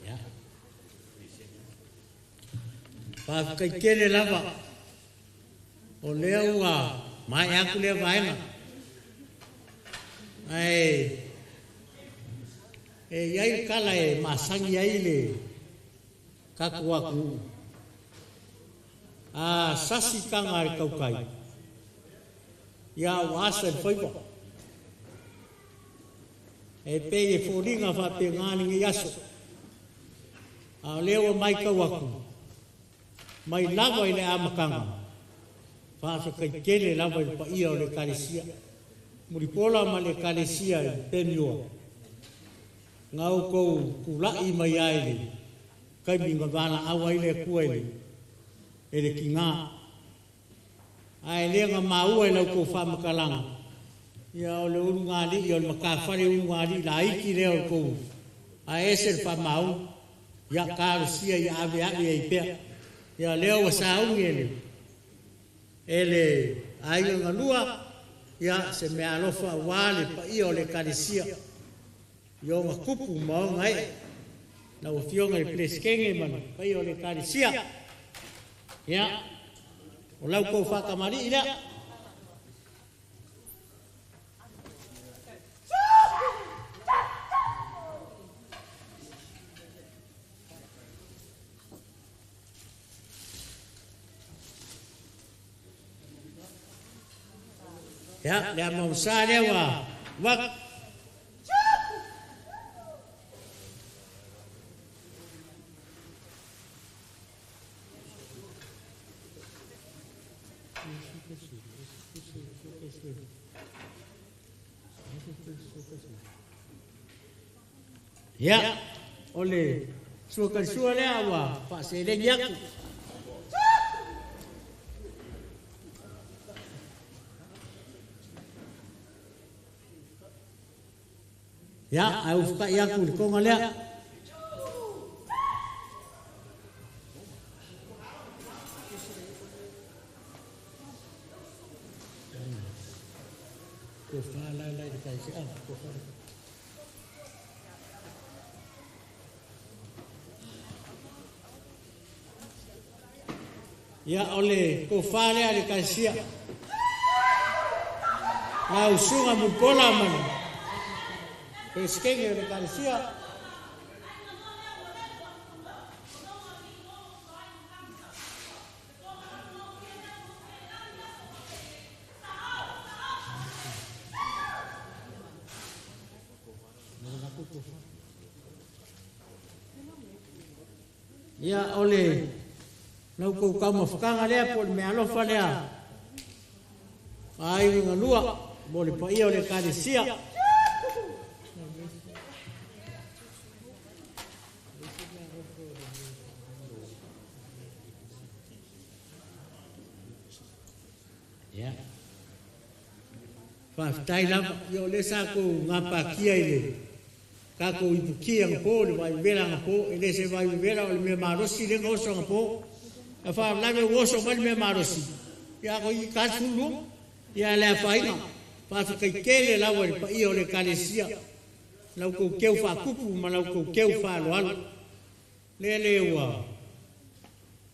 Ya. Whakai kere lava. O lea ua, mai aku lea vaenga. Ai, yai kala masangi ai le kaku aku. Sasi kanga ar kaukai. Ya wasa foipo. Pege foringa fa pe ngani ngi yaso. Lewa mai kau aku. Mai lava ile amakanga. Fa kai kele lava pa ia o le kalesia. Muripola ma le kalesia penio. Ngau kou kulai mai ai. Kai binga bana awai le kuai. Ele kinga ai lenga maua lau ko fa makalanga ya o le unga li yo makafare unga li lai ki le ko a ese fa mau ya ka sia ya ave ave ai pe ya leo sa ungele ele ai nga lua ya se me alofa wale pa io le kalisia yo makupu mau ngai na o fionga le pleskenge man pa io le kalisia. Ya, ulau kau fa kamari ila. Ya, dia mau saya wak. Ya, oleh suka le awa Pak Sedeng yaku. Ya, au fuka yaku ko ngale. Ko fa la dikasih ko fa. Ya oleh ko fale ale kasia na usunga mupola mana peskenge ale kasia ya oleh nau ko kama whakanga lea po me alofa lea. Ai nga lua, mole pa ia o le kalesia. Ya. Whaftai lama, yo le sa ko ngapa kia ile. Kako ipu kia ngapo, le vai vera ngapo, ele se vai vera o le me marosi le ngoso ngapo. Fa la me woso mal me marosi ya ko i ka tulu ya la faina fa kai kele la wa pa io le kalesia la ko keu fa kupu ma la ko keu fa lo al le wa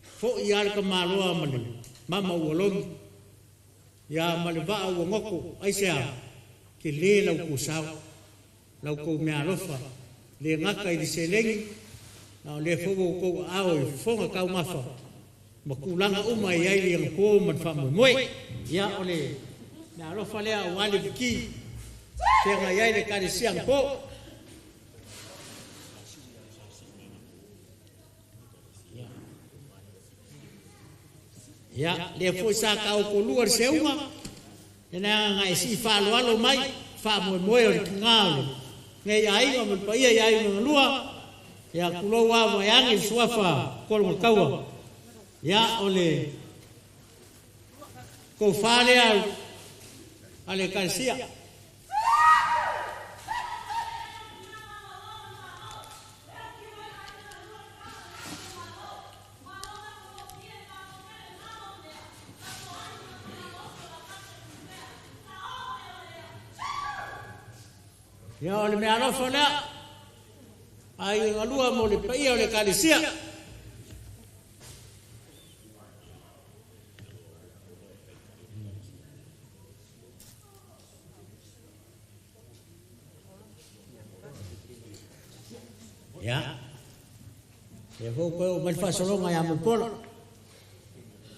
fo ya ka malo amale mama wolon ya mal va o ngoko ai sia ke le la ko sa la ko me alofa le ngaka i selengi na le fo ko ao fo ka mafa makulanga uma yai yang ko man fa moe ya ole na lo fale a wale ki te nga yai le kare siang po ya le fo sa ka o luar seuma ena nga si fa lo alo mai fa moe o ngalo ngai ai ngo pa ia yai ngo lua ya kulo wa wa yang suafa ko mo kawa. Ya oleh ko fale ale kalsia ia o le mea alofa lea ai galua mo le paia o le kalisia ya e ho ko o malfa solonga ya mo polo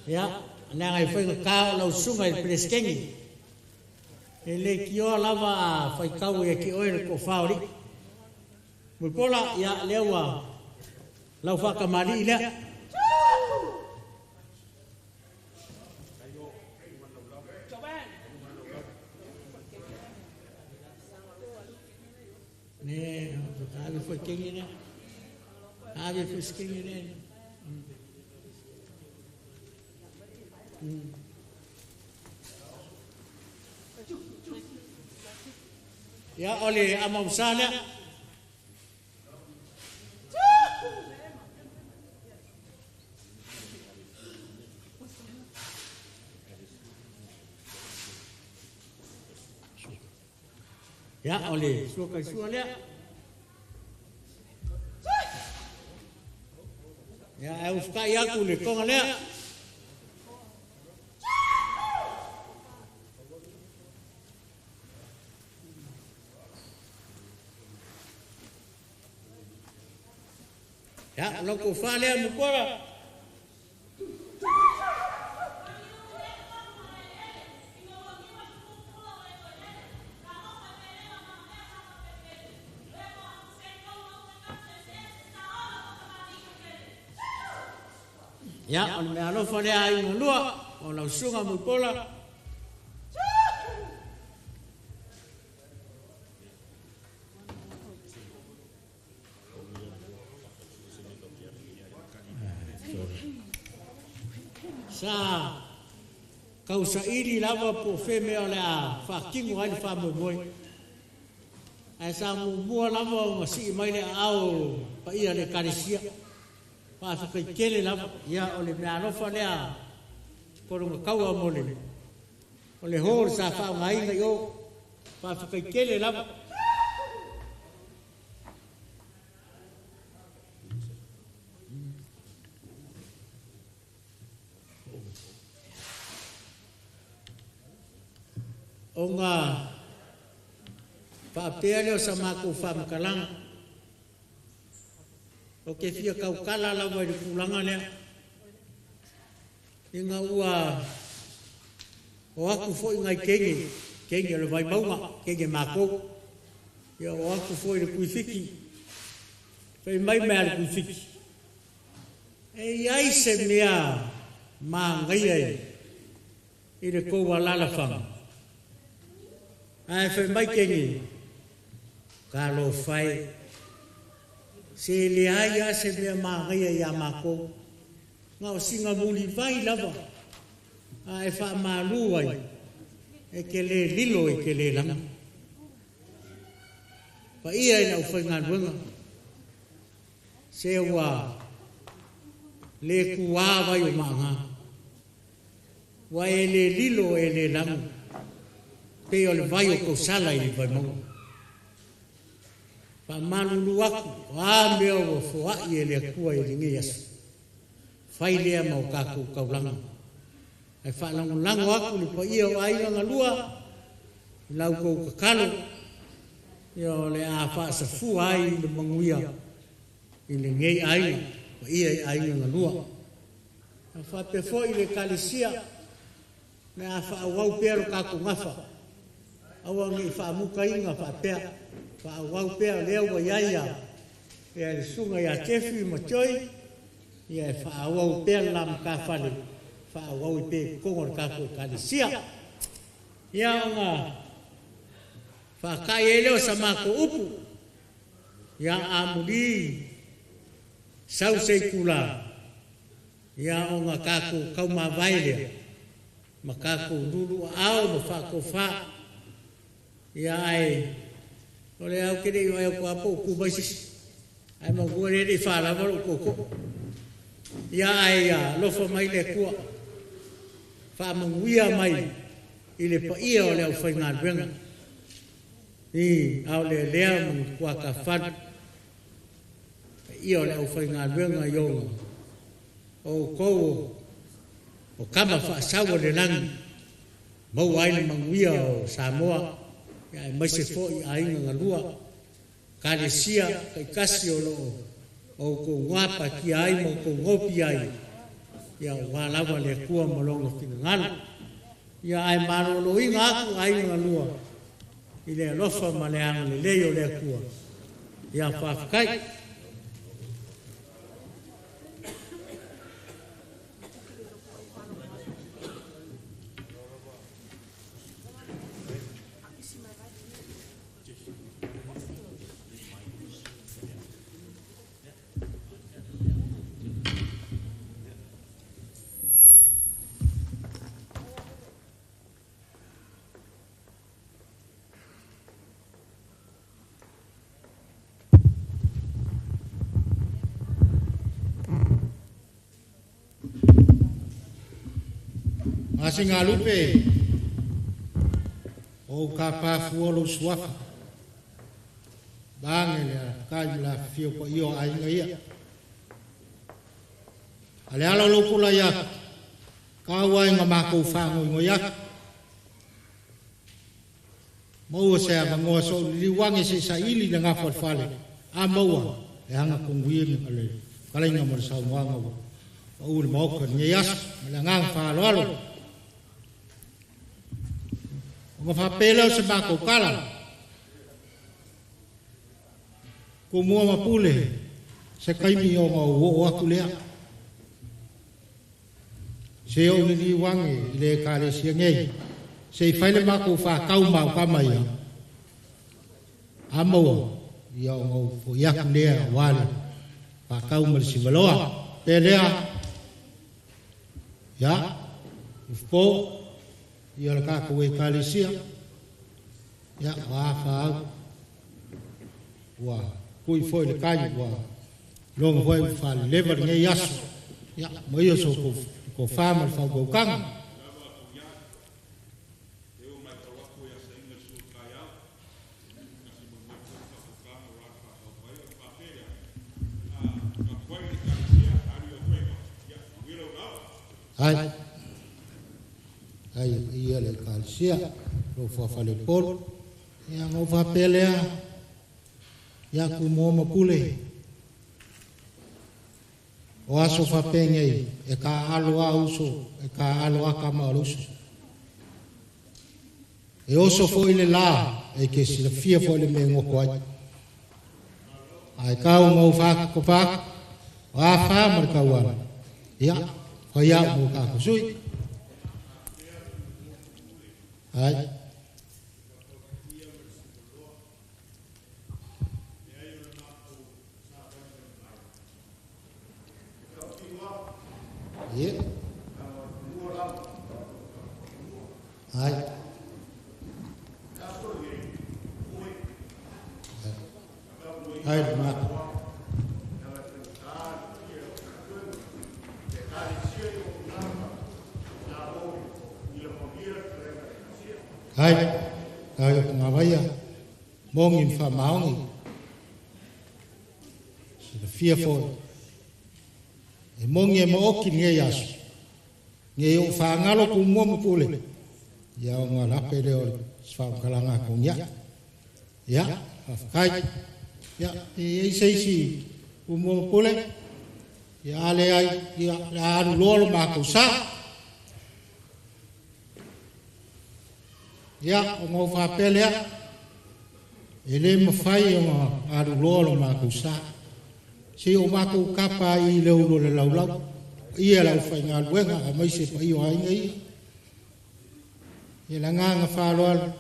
ya na ngai foi ka la usunga il preskengi ele kio lava fai kau e ki oil ko fauri mo pola ya lewa la fa ka mali ile ne ave foi kengi ne ave foi kengi ne ya oleh amam sana ya oleh suka suala ya uska ya kule kongale ya lo ko fale mo pora ya on me alo fale ai mo lua o la sunga mo pora sa kausa iri lava po feme ole a fakingo ai fa mo moi ai sa mo mo lava mo si mai le au pa ia le karisia pa fa ke kele lava ya ole me alo fa le a por mo kaua mo le ole hor sa fa mai le yo pa fa ke kele lava onga papele o sama ko fam kalang o ke fia kau kala la wa di kulanga le inga ua o aku foi ngai kenge le vai maunga kenge mako ya o aku foi le kuifiki pe mai mai le kuifiki e ai se mea ma ngai ai ire ko wala la fam ai fe mai kengi kalo fai se le ai se me ma ya mako ngau singa muli vai lava ai fa malu ai e ke le lilo e ke le langa pa ia ina u fai nganwenga se wa le kuwa vai o manga wa e le lilo e le langa pe o le vai o ko sala i vai mo pa manu aku a me o fo a i le ku i ngi yes fai le ma o ka ku ka lang ai fa lang aku ni pa i o ai nga lua la ko ka kalo yo le a fa sa fu ai le manguia i le ngi ai pa i ai nga lua fa pe fo i le kalisia me a fa wa pero ka ku ngafa awangi fa muka inga fa pea fa wau pea leo wa yaya e sunga ya kefi mo choi ya fa wau pea lam ka fale fa wau pe kongor ka ko kalisia ya nga fa kaelo sama ko upu ya amudi sau sei kula ya nga ka ko kauma vaile makako dulu au mo fa ko fa ya ai ole au ke dei ai ko apo ku basis ai mo gore di fa la mo ko ya ai ya lo fo mai le ku fa mo wia mai ile pa ia ole au fa ngal benga ni au le lea mo kwa ka fan io le au fai ngā luenga ionga o kou o kama whaasawa le langi mau aina manguia o Samoa ia e maise fo i ainga ngalua ka le sia kai kasi o lo o ko ngapa ki ai mo ko ngopi ai ia walawa le kua malonga fina ngana ia ai marolo i ngaku ainga ngalua i le alofa ma le anga le leo le kua ia whaakai Asinga lupe o kapa fuolo suafa bangele kai la fio ko io ai ngai ale ala lo kula ya ka wai nga ma ko fa ngo ya mo se ba ngo so li wangi se sa ili nga fa fale a mo e anga kungwi ale kala nga mo sa ngo o mo ko nyas nga fa lo Ngo fa pelo se ba ko kala. Ko mua mapule se kaimi o o akulea. Se o ni wangi le kale siangei. Se faile ma ko fa kau ma ka mai. Amo ia o fo ya lea wale. Fa kau mal si valoa. Pelea. Ya. Fo ia la ka ko e kalisia ya wa fa wa kui foi le kai wa long foi fa lever nge yas ya mo yo so ko fa mal fa go kang ai ia le kalsia lo fa fale por ia ngo fa pelea ia ku mo mapule o aso fa penge e ka alo auso e ka alo akama ruso e oso foi le la e ke si le fia foi le me ngo kwai ai ka ngo fa ko fa wa fa mar ka wa ia fa ia mo ka ko sui ai ye ai ai ma ai ngavaya mongin fa maungi the fearful e mongi mo okin nge yasu nge yo fa ngalo ku mo pule ya ngala pele o fa kalanga ku ya kai ya e sei ku mo pule ya le ai ya lo ma ku sa ya o fa pele ele mo fai o lo ma ku sa si o mako kapa I le ulo le laulau ia lau fai ngā luenga a mai se pai o ainga ia la ngā whāroa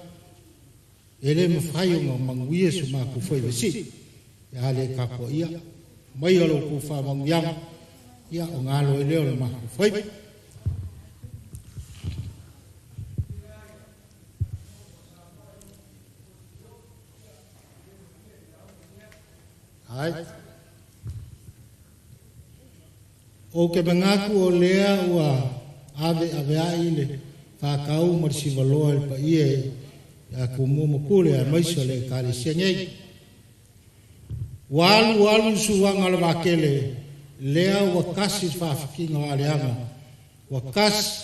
e le mawhai o ngā manguia su mako fai vesi ia le kapo ia mai o lau ku wha manguianga ia o ngā loe leo le mako fai ai o ke mangaku o lea ua ave ai le whakau marisi valoa le pa ie ya kumu mukule ya maisha le kali senye walu suanga le makele lea wakasi fafikinga wale ama wakasi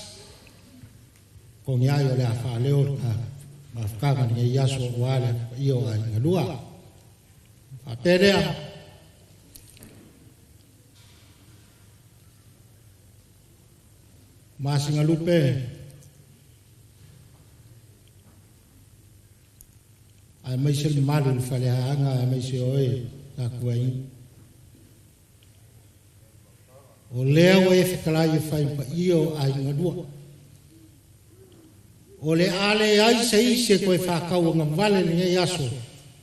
konyayo le afa leo ka mafkanga ni yaso wale iyo ai ngalua apelea masinga lupe ai maisel malu fale anga ai maisel oi takuai o leo e fikalai fai pa io ai ngadua o le ale ai se koe whakau ngam vale ni yaso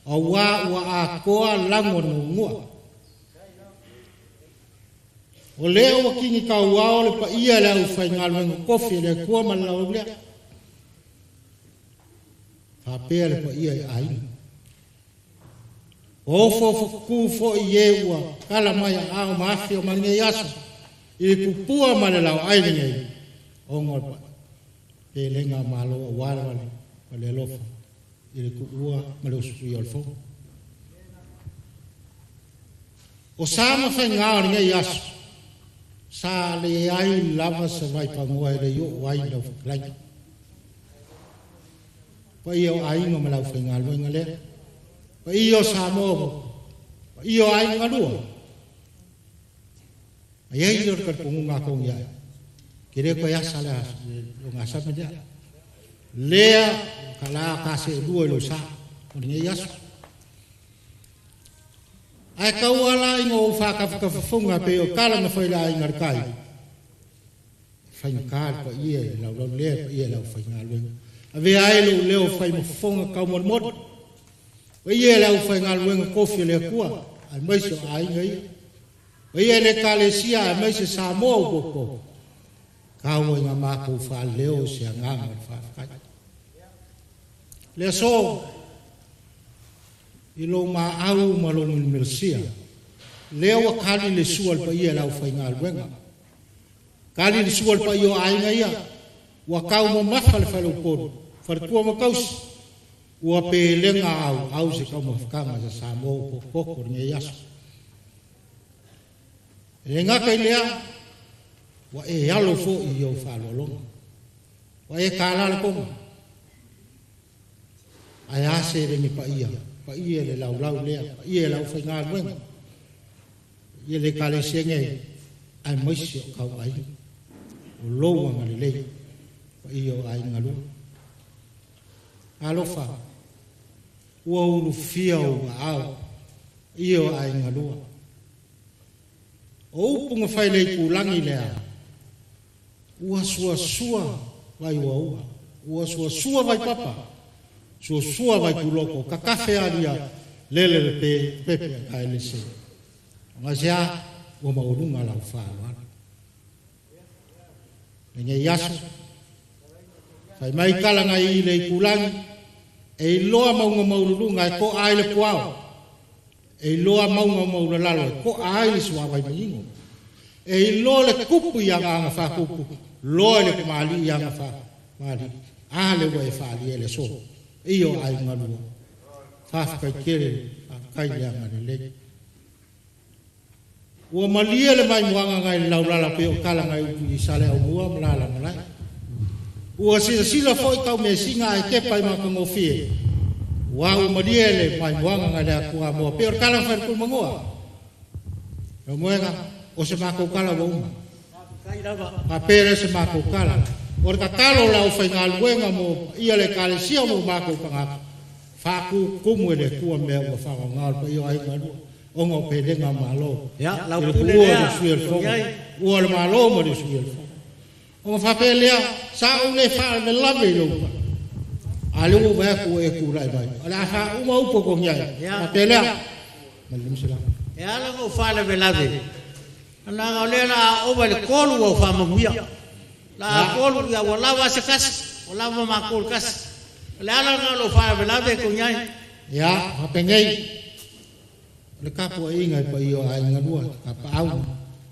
a wa a koa lango no ngua o leo wa kingi ka wa le pa ia le au fai ngal kofi le kua malau le fa pe le pa ia ai o fo ku fo ie wa kala mai a mafio mangi yaso i kupua male lau ai ni o ngol pa e lenga malo wala wale lofa i kupua malo su yo fo o sama fa ngao ni yaso sa le ai lava se vai pa ngoa le yo wai no lai pa io ai no me la fa ngalo ngale pa io sa mo pa io ai ngalo ai io ka punga ko ya kire ko ya sala lo ngasa me dia lea kala ka se duo lo sa o ni yaso ai ka wala ingo fa ka funga pe o kala na foi la ingar kai fa kal ko ie la lo le ie la fa ngalo ave ai lo leo fa mo funga ka mo mo o ie la fa ngalo ko fi le kwa ai mai so ai ngai o ie le kalesia ai mai se sa mo ko ka wo nga ma ko fa leo se nga fa ka le so ilo ma au malong milsia leo kali le sual pa ia lau fa ngal wenga kali le sual pa io ai ngai wa kau mo mafal fa lo por far tu mo kaus wa pe lenga au se ka mo ka ma sa mo ko ko ni yas lenga kai lea wa e alo fo io fa lo long wa e kala le ko aya se le ni pa ia le lau lea pa ia lau fa ngal wenga ia le kale senge ai moisio kau ai o loa ngali le pa ia ai ngalu alofa ua ulu fia o au ia ai ngalu o upunga fai le kulangi lea ua sua vai ua sua vai papa sua vai kuloko ka kafe aria lele pe pepe ai le se ngasia o maulunga la fa nge yasu fai mai kala ngai le kulangi e loa maunga maulunga ko ai le kwao e loa maunga maulala ko ai le sua vai mingo e lo le kupu yang anga fa kupu lo le mali yang fa mali ale we fa le so iyo ai ngalu fa ka kere kai yang le o malia le mai muanga ngai laulala pe o kala ngai u sale o mua mala mala o sila foi tau me singa e ke pai ma ko ngofie wa o malia le mai muanga ngai ku mo pe o kala fa ku mangoa o moega o se ma ko kala bo kai lava pa pere se ma ko kala o ka talo la o fa ngal wenga mo ia le kale sia mo ma ko panga fa ku mo le ku me o fa ngal pe yo ai ngalu ongo pede nga malo ya lau pulea ua le malo mo de suel ongo fa pelea sa une fa le lave lo ale o ba ko e ku rai bai ala fa uma upo ko nya fa pelea malim sila ya la ngo fa le lave ana ngole la o ba le kolu o fa mamuya la kolu ya wala wa se kas wala ma kol kas la ngalo fa le lave ko nya ya fa pengai le kapo inga pa io ai ngadua apa au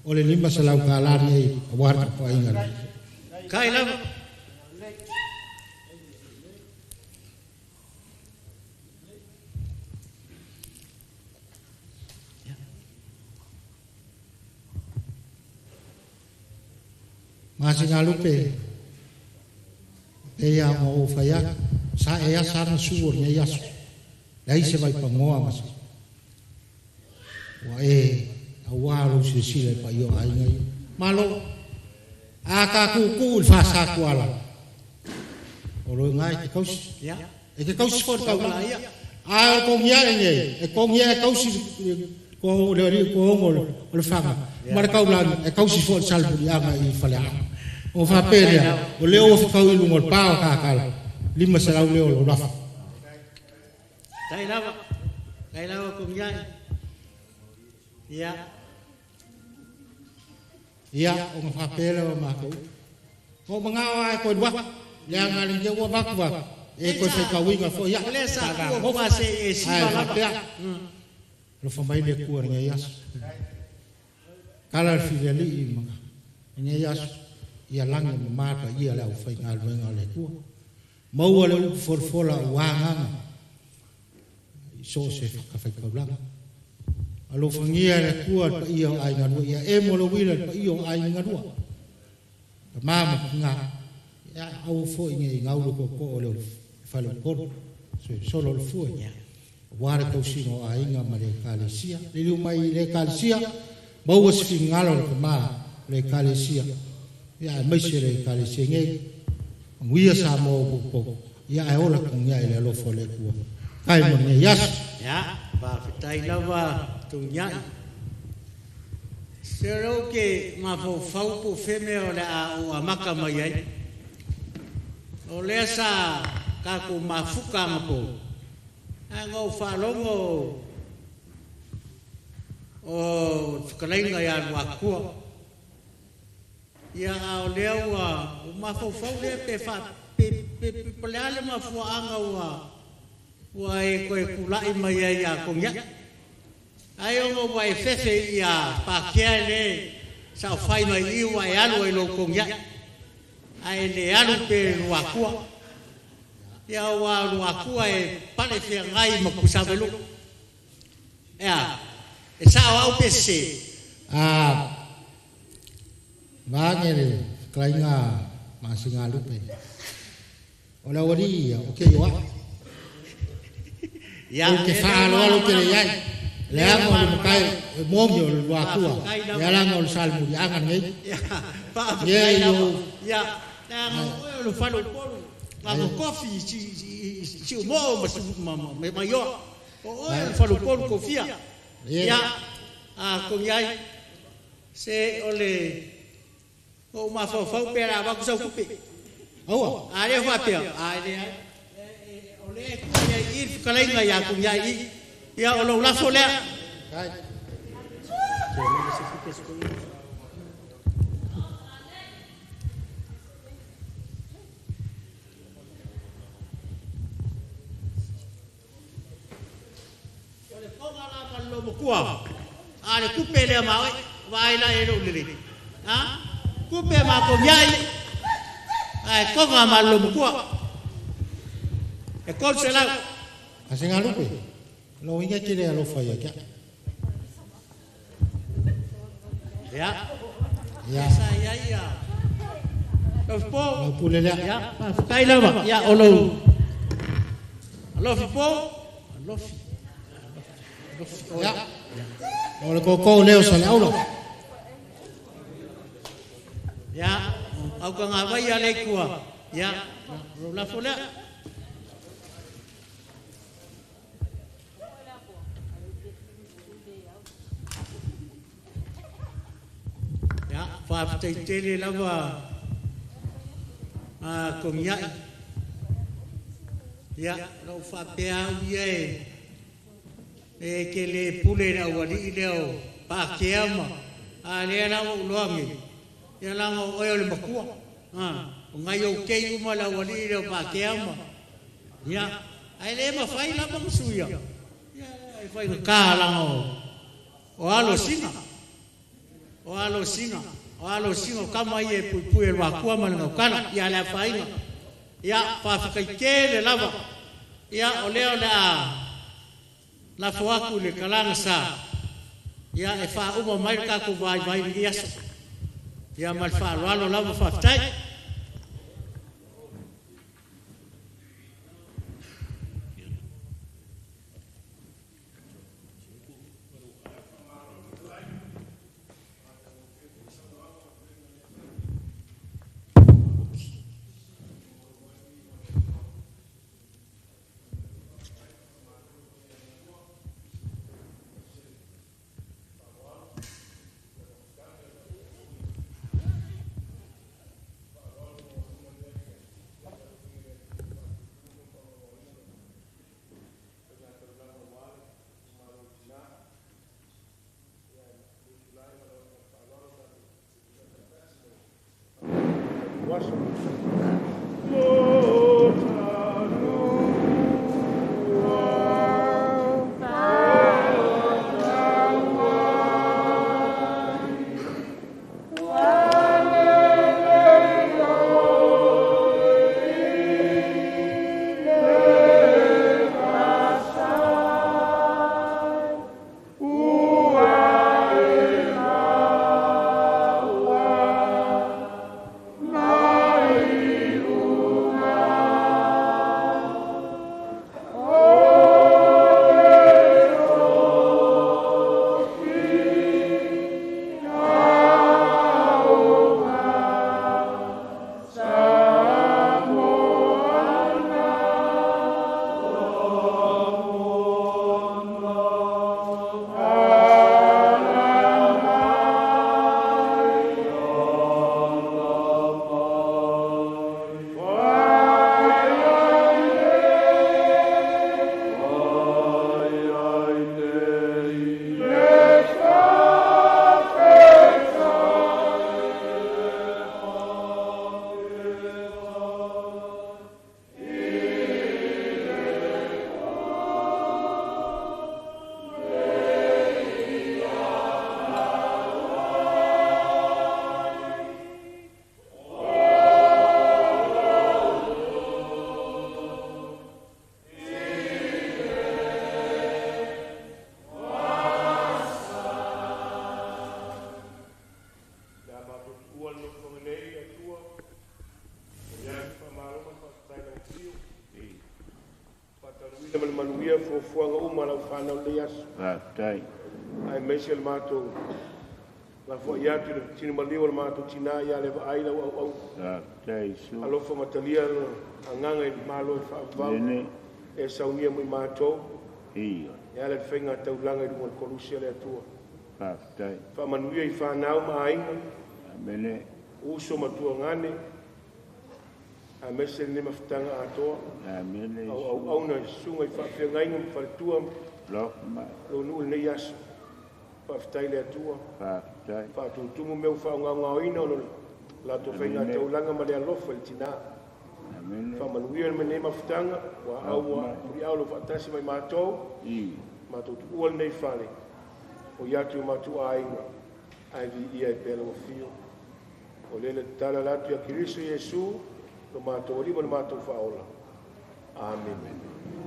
ole lima salau kalar nei war pa inga kai la Masing alupe e ya mo faya sa e ya sana suur ya yasu dai se vai pangoa mas wa e awalo si pa yo ai ngai malo aka ku fa sa kuala oro ngai ke kos ya e ke kos for ka a kong ya ngai e kong ya kos ko le ko ngol fanga mar ka ulan e kos for salbu ya ngai fala o fa pere o leo fa kau lu ngol pao ka kala lima salau leo lo rafa kai lawa kong ya o fa pere o ma ko mangawa ko wa ya ngali je wa bakwa e ko se ka winga fo ya le sa ko fa se e si bala lo fa mai le ku nga yas kala fideli ma nga yas ia langa mata ia la fai ngal wenga le ku mau le forfola wanga so se ka fai ka blanca alo fangia le ku ia ai nga ia e mo lo wila ia ai nga dua mama nga ya au fo nge ngau ko le falo ko solo le fu ya wara ko sino ai nga mare kalesia le lu mai le kalesia mau was fingalo ko ma le kalesia ya mai se le kalesia nge nguia sa mo ko ya ai ola ko nya le lo fo le ku kai mo nge yas ya ba fitai lava tunya sero ke ma fo fau po feme o la o amaka mai ai o le sa ka ku mafuka mapo ngo fa longo o kalainga ya wa ku ya o le wa ma fo fau le pe fa pe le ma fo anga wa e ko ku lai mai ya ko nya ai o wa e fefe ya pa kele sa fai mai i wa ya lo lo ko nya ai le alu pe wa ku ya wa ku e pale fe ngai ma ku sa velo ya e sa wa pe se Vangere klainga masinga lupe. Ola wari o ke yo. Ya ke fa lo ke le yai. Le amo le kai mo yo lo akua. Ya la ngol salmu ya ngan ngai. Ya yo ya na lo fa lo polo. Ma coffee ci mo ma yo. O fa lo polo kofia. Ya ko yai se ole o ma fa pera ba ku sa ku pe awa ale fa pe ale ole ku ya ir kalai nga ya ku ya i ya o la fo le ole ko ngala pa lo mo ku ale ku pe le ma vai la e lo le ha kupe ma ko nyai ai ko nga ma lo ko e ko se la asinga lupe lo inga kile lo fa ya ya sa ya lo po lo pule le ya kai la ba ya o lo po lo ya o ko leo sa le aulo ya au ka nga vai ale kua ya la fola ya fa tele lava komia ya lo fa pea ye e ke le pule na wali leo pa kiama ale na uloangi ya lang o le makua ngai o ke uma la wali le pa keama ya ai le ma fai la bang suya ya ai fai ka lang o alo singa kama ye pu e wa ku ma no kana ya la fai ya pa kai ke le lava ya ole la foaku le kalanga sa ya e fa uma mai ka ku vai ya ia mal whāloalo lau whaftai. manuia fuafuaga uma lau whanau le asu. Tai. Ai meisi al mātou la fua i atu le tino maliu al mātou tina ia le wa aina au. Tai su. Alofa matalia a nganga i malo i whaavau. E saunia mui mātou. Ia. Ia le whenga taulanga i runga kolusia le atua. Tai. Whamanuia i whanau ma ainga. Mene. Uso matua ngane. A mese ne mafutanga atoa. Mene. Au na sunga i whawhia ngainga mi whaletua. Lokma. Lo nuu nei asu. Whaftai le atua. Tai. Whatutumu meu whaonganga oina o la to whenga taulanga ma le alofa i tina. Mene. Whamanuia me ne mafutanga. Wa aua. Uri au lo whatasi mai mātou. Mātou tu ual nei whale. O iatu mātou ainga. Ai vi ia i pēla o fio. O lele tala latu ya Kiriso Yesu. Lo mātou rima lo mātou whaola. Amen.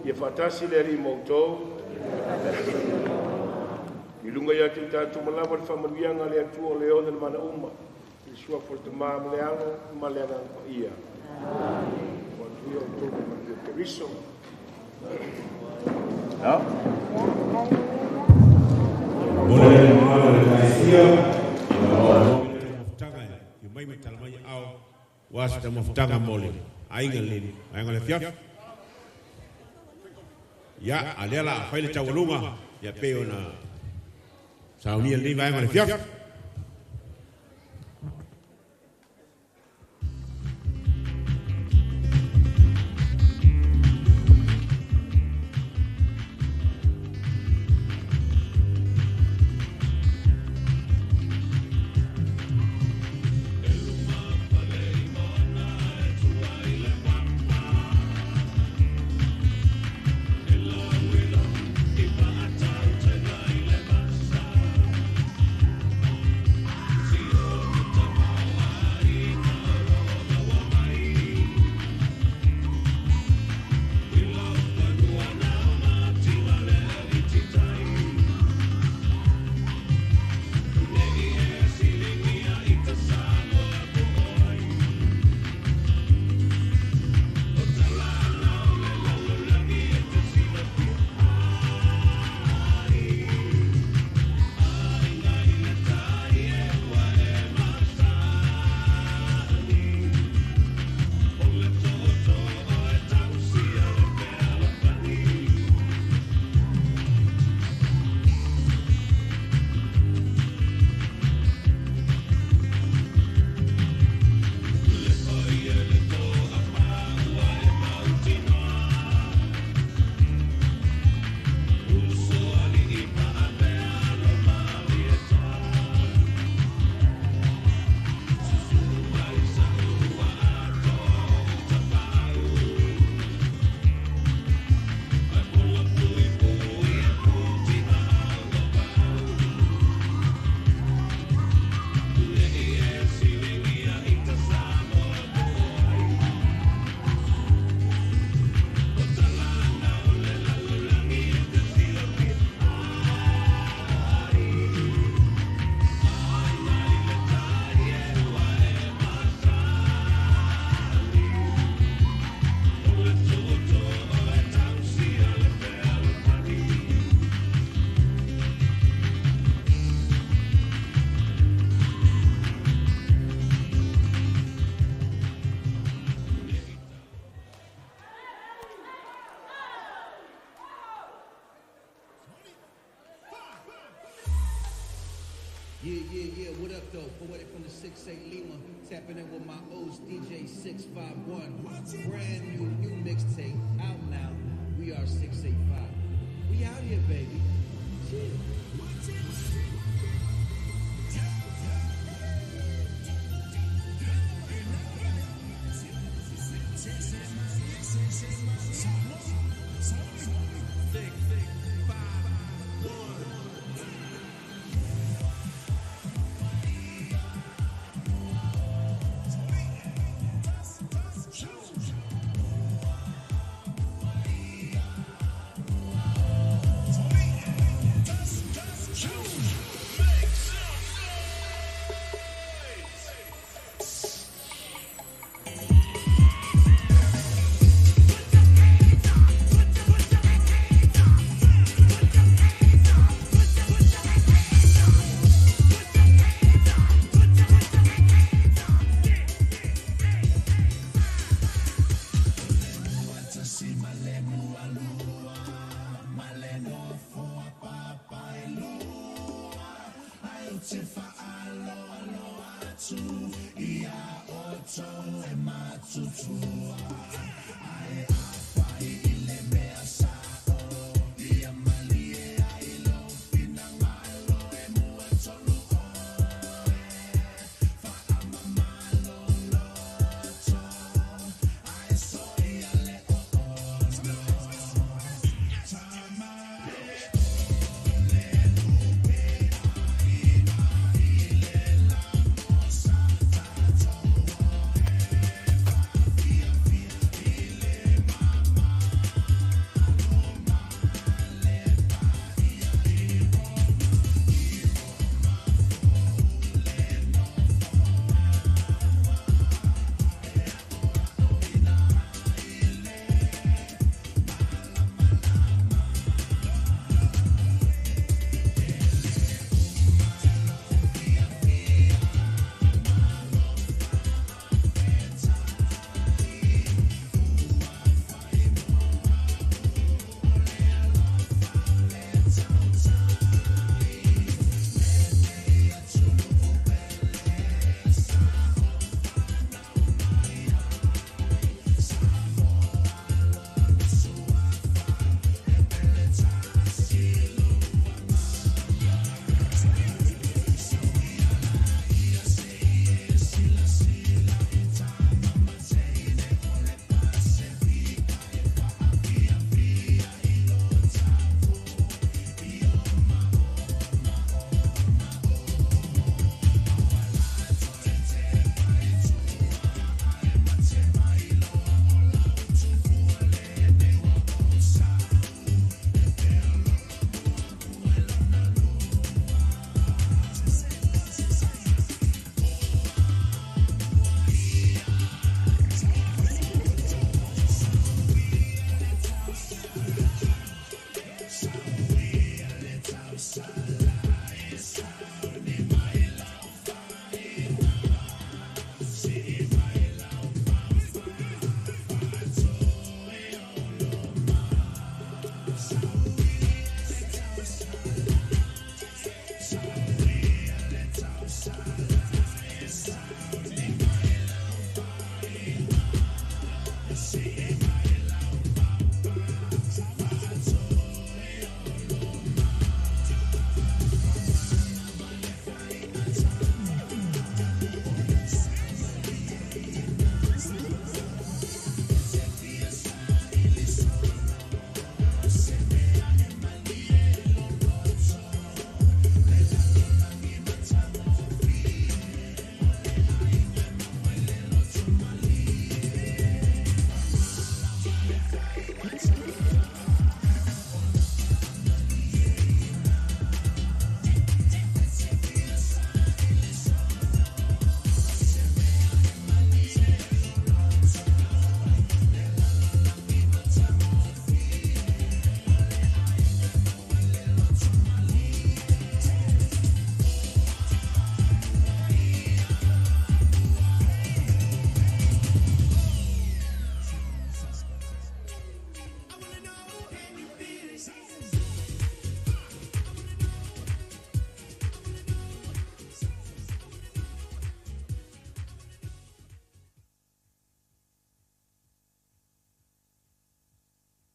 Ia whatasi le ri mautou. I lunga ia te tātou malawa le whamanuianga le atua o le ona le mana uma. I sua fol te maa le anga, ma le anga pa ia. Wa tuia o tōku ma le Kiriso. Ole le maa le kaisia. Ia mai mai talamai au. Wasta mafutanga mole. Ainga lini. Ainga le fiaf. Ya, alela faile tawalunga. Ya peo na saunia lini ainga le fiaf. Yeah, what up though? Poetic from the 6'8 Lima, tapping in with my O's DJ 651. Brand new mixtape out now. We are 685. We out here, baby. Chill.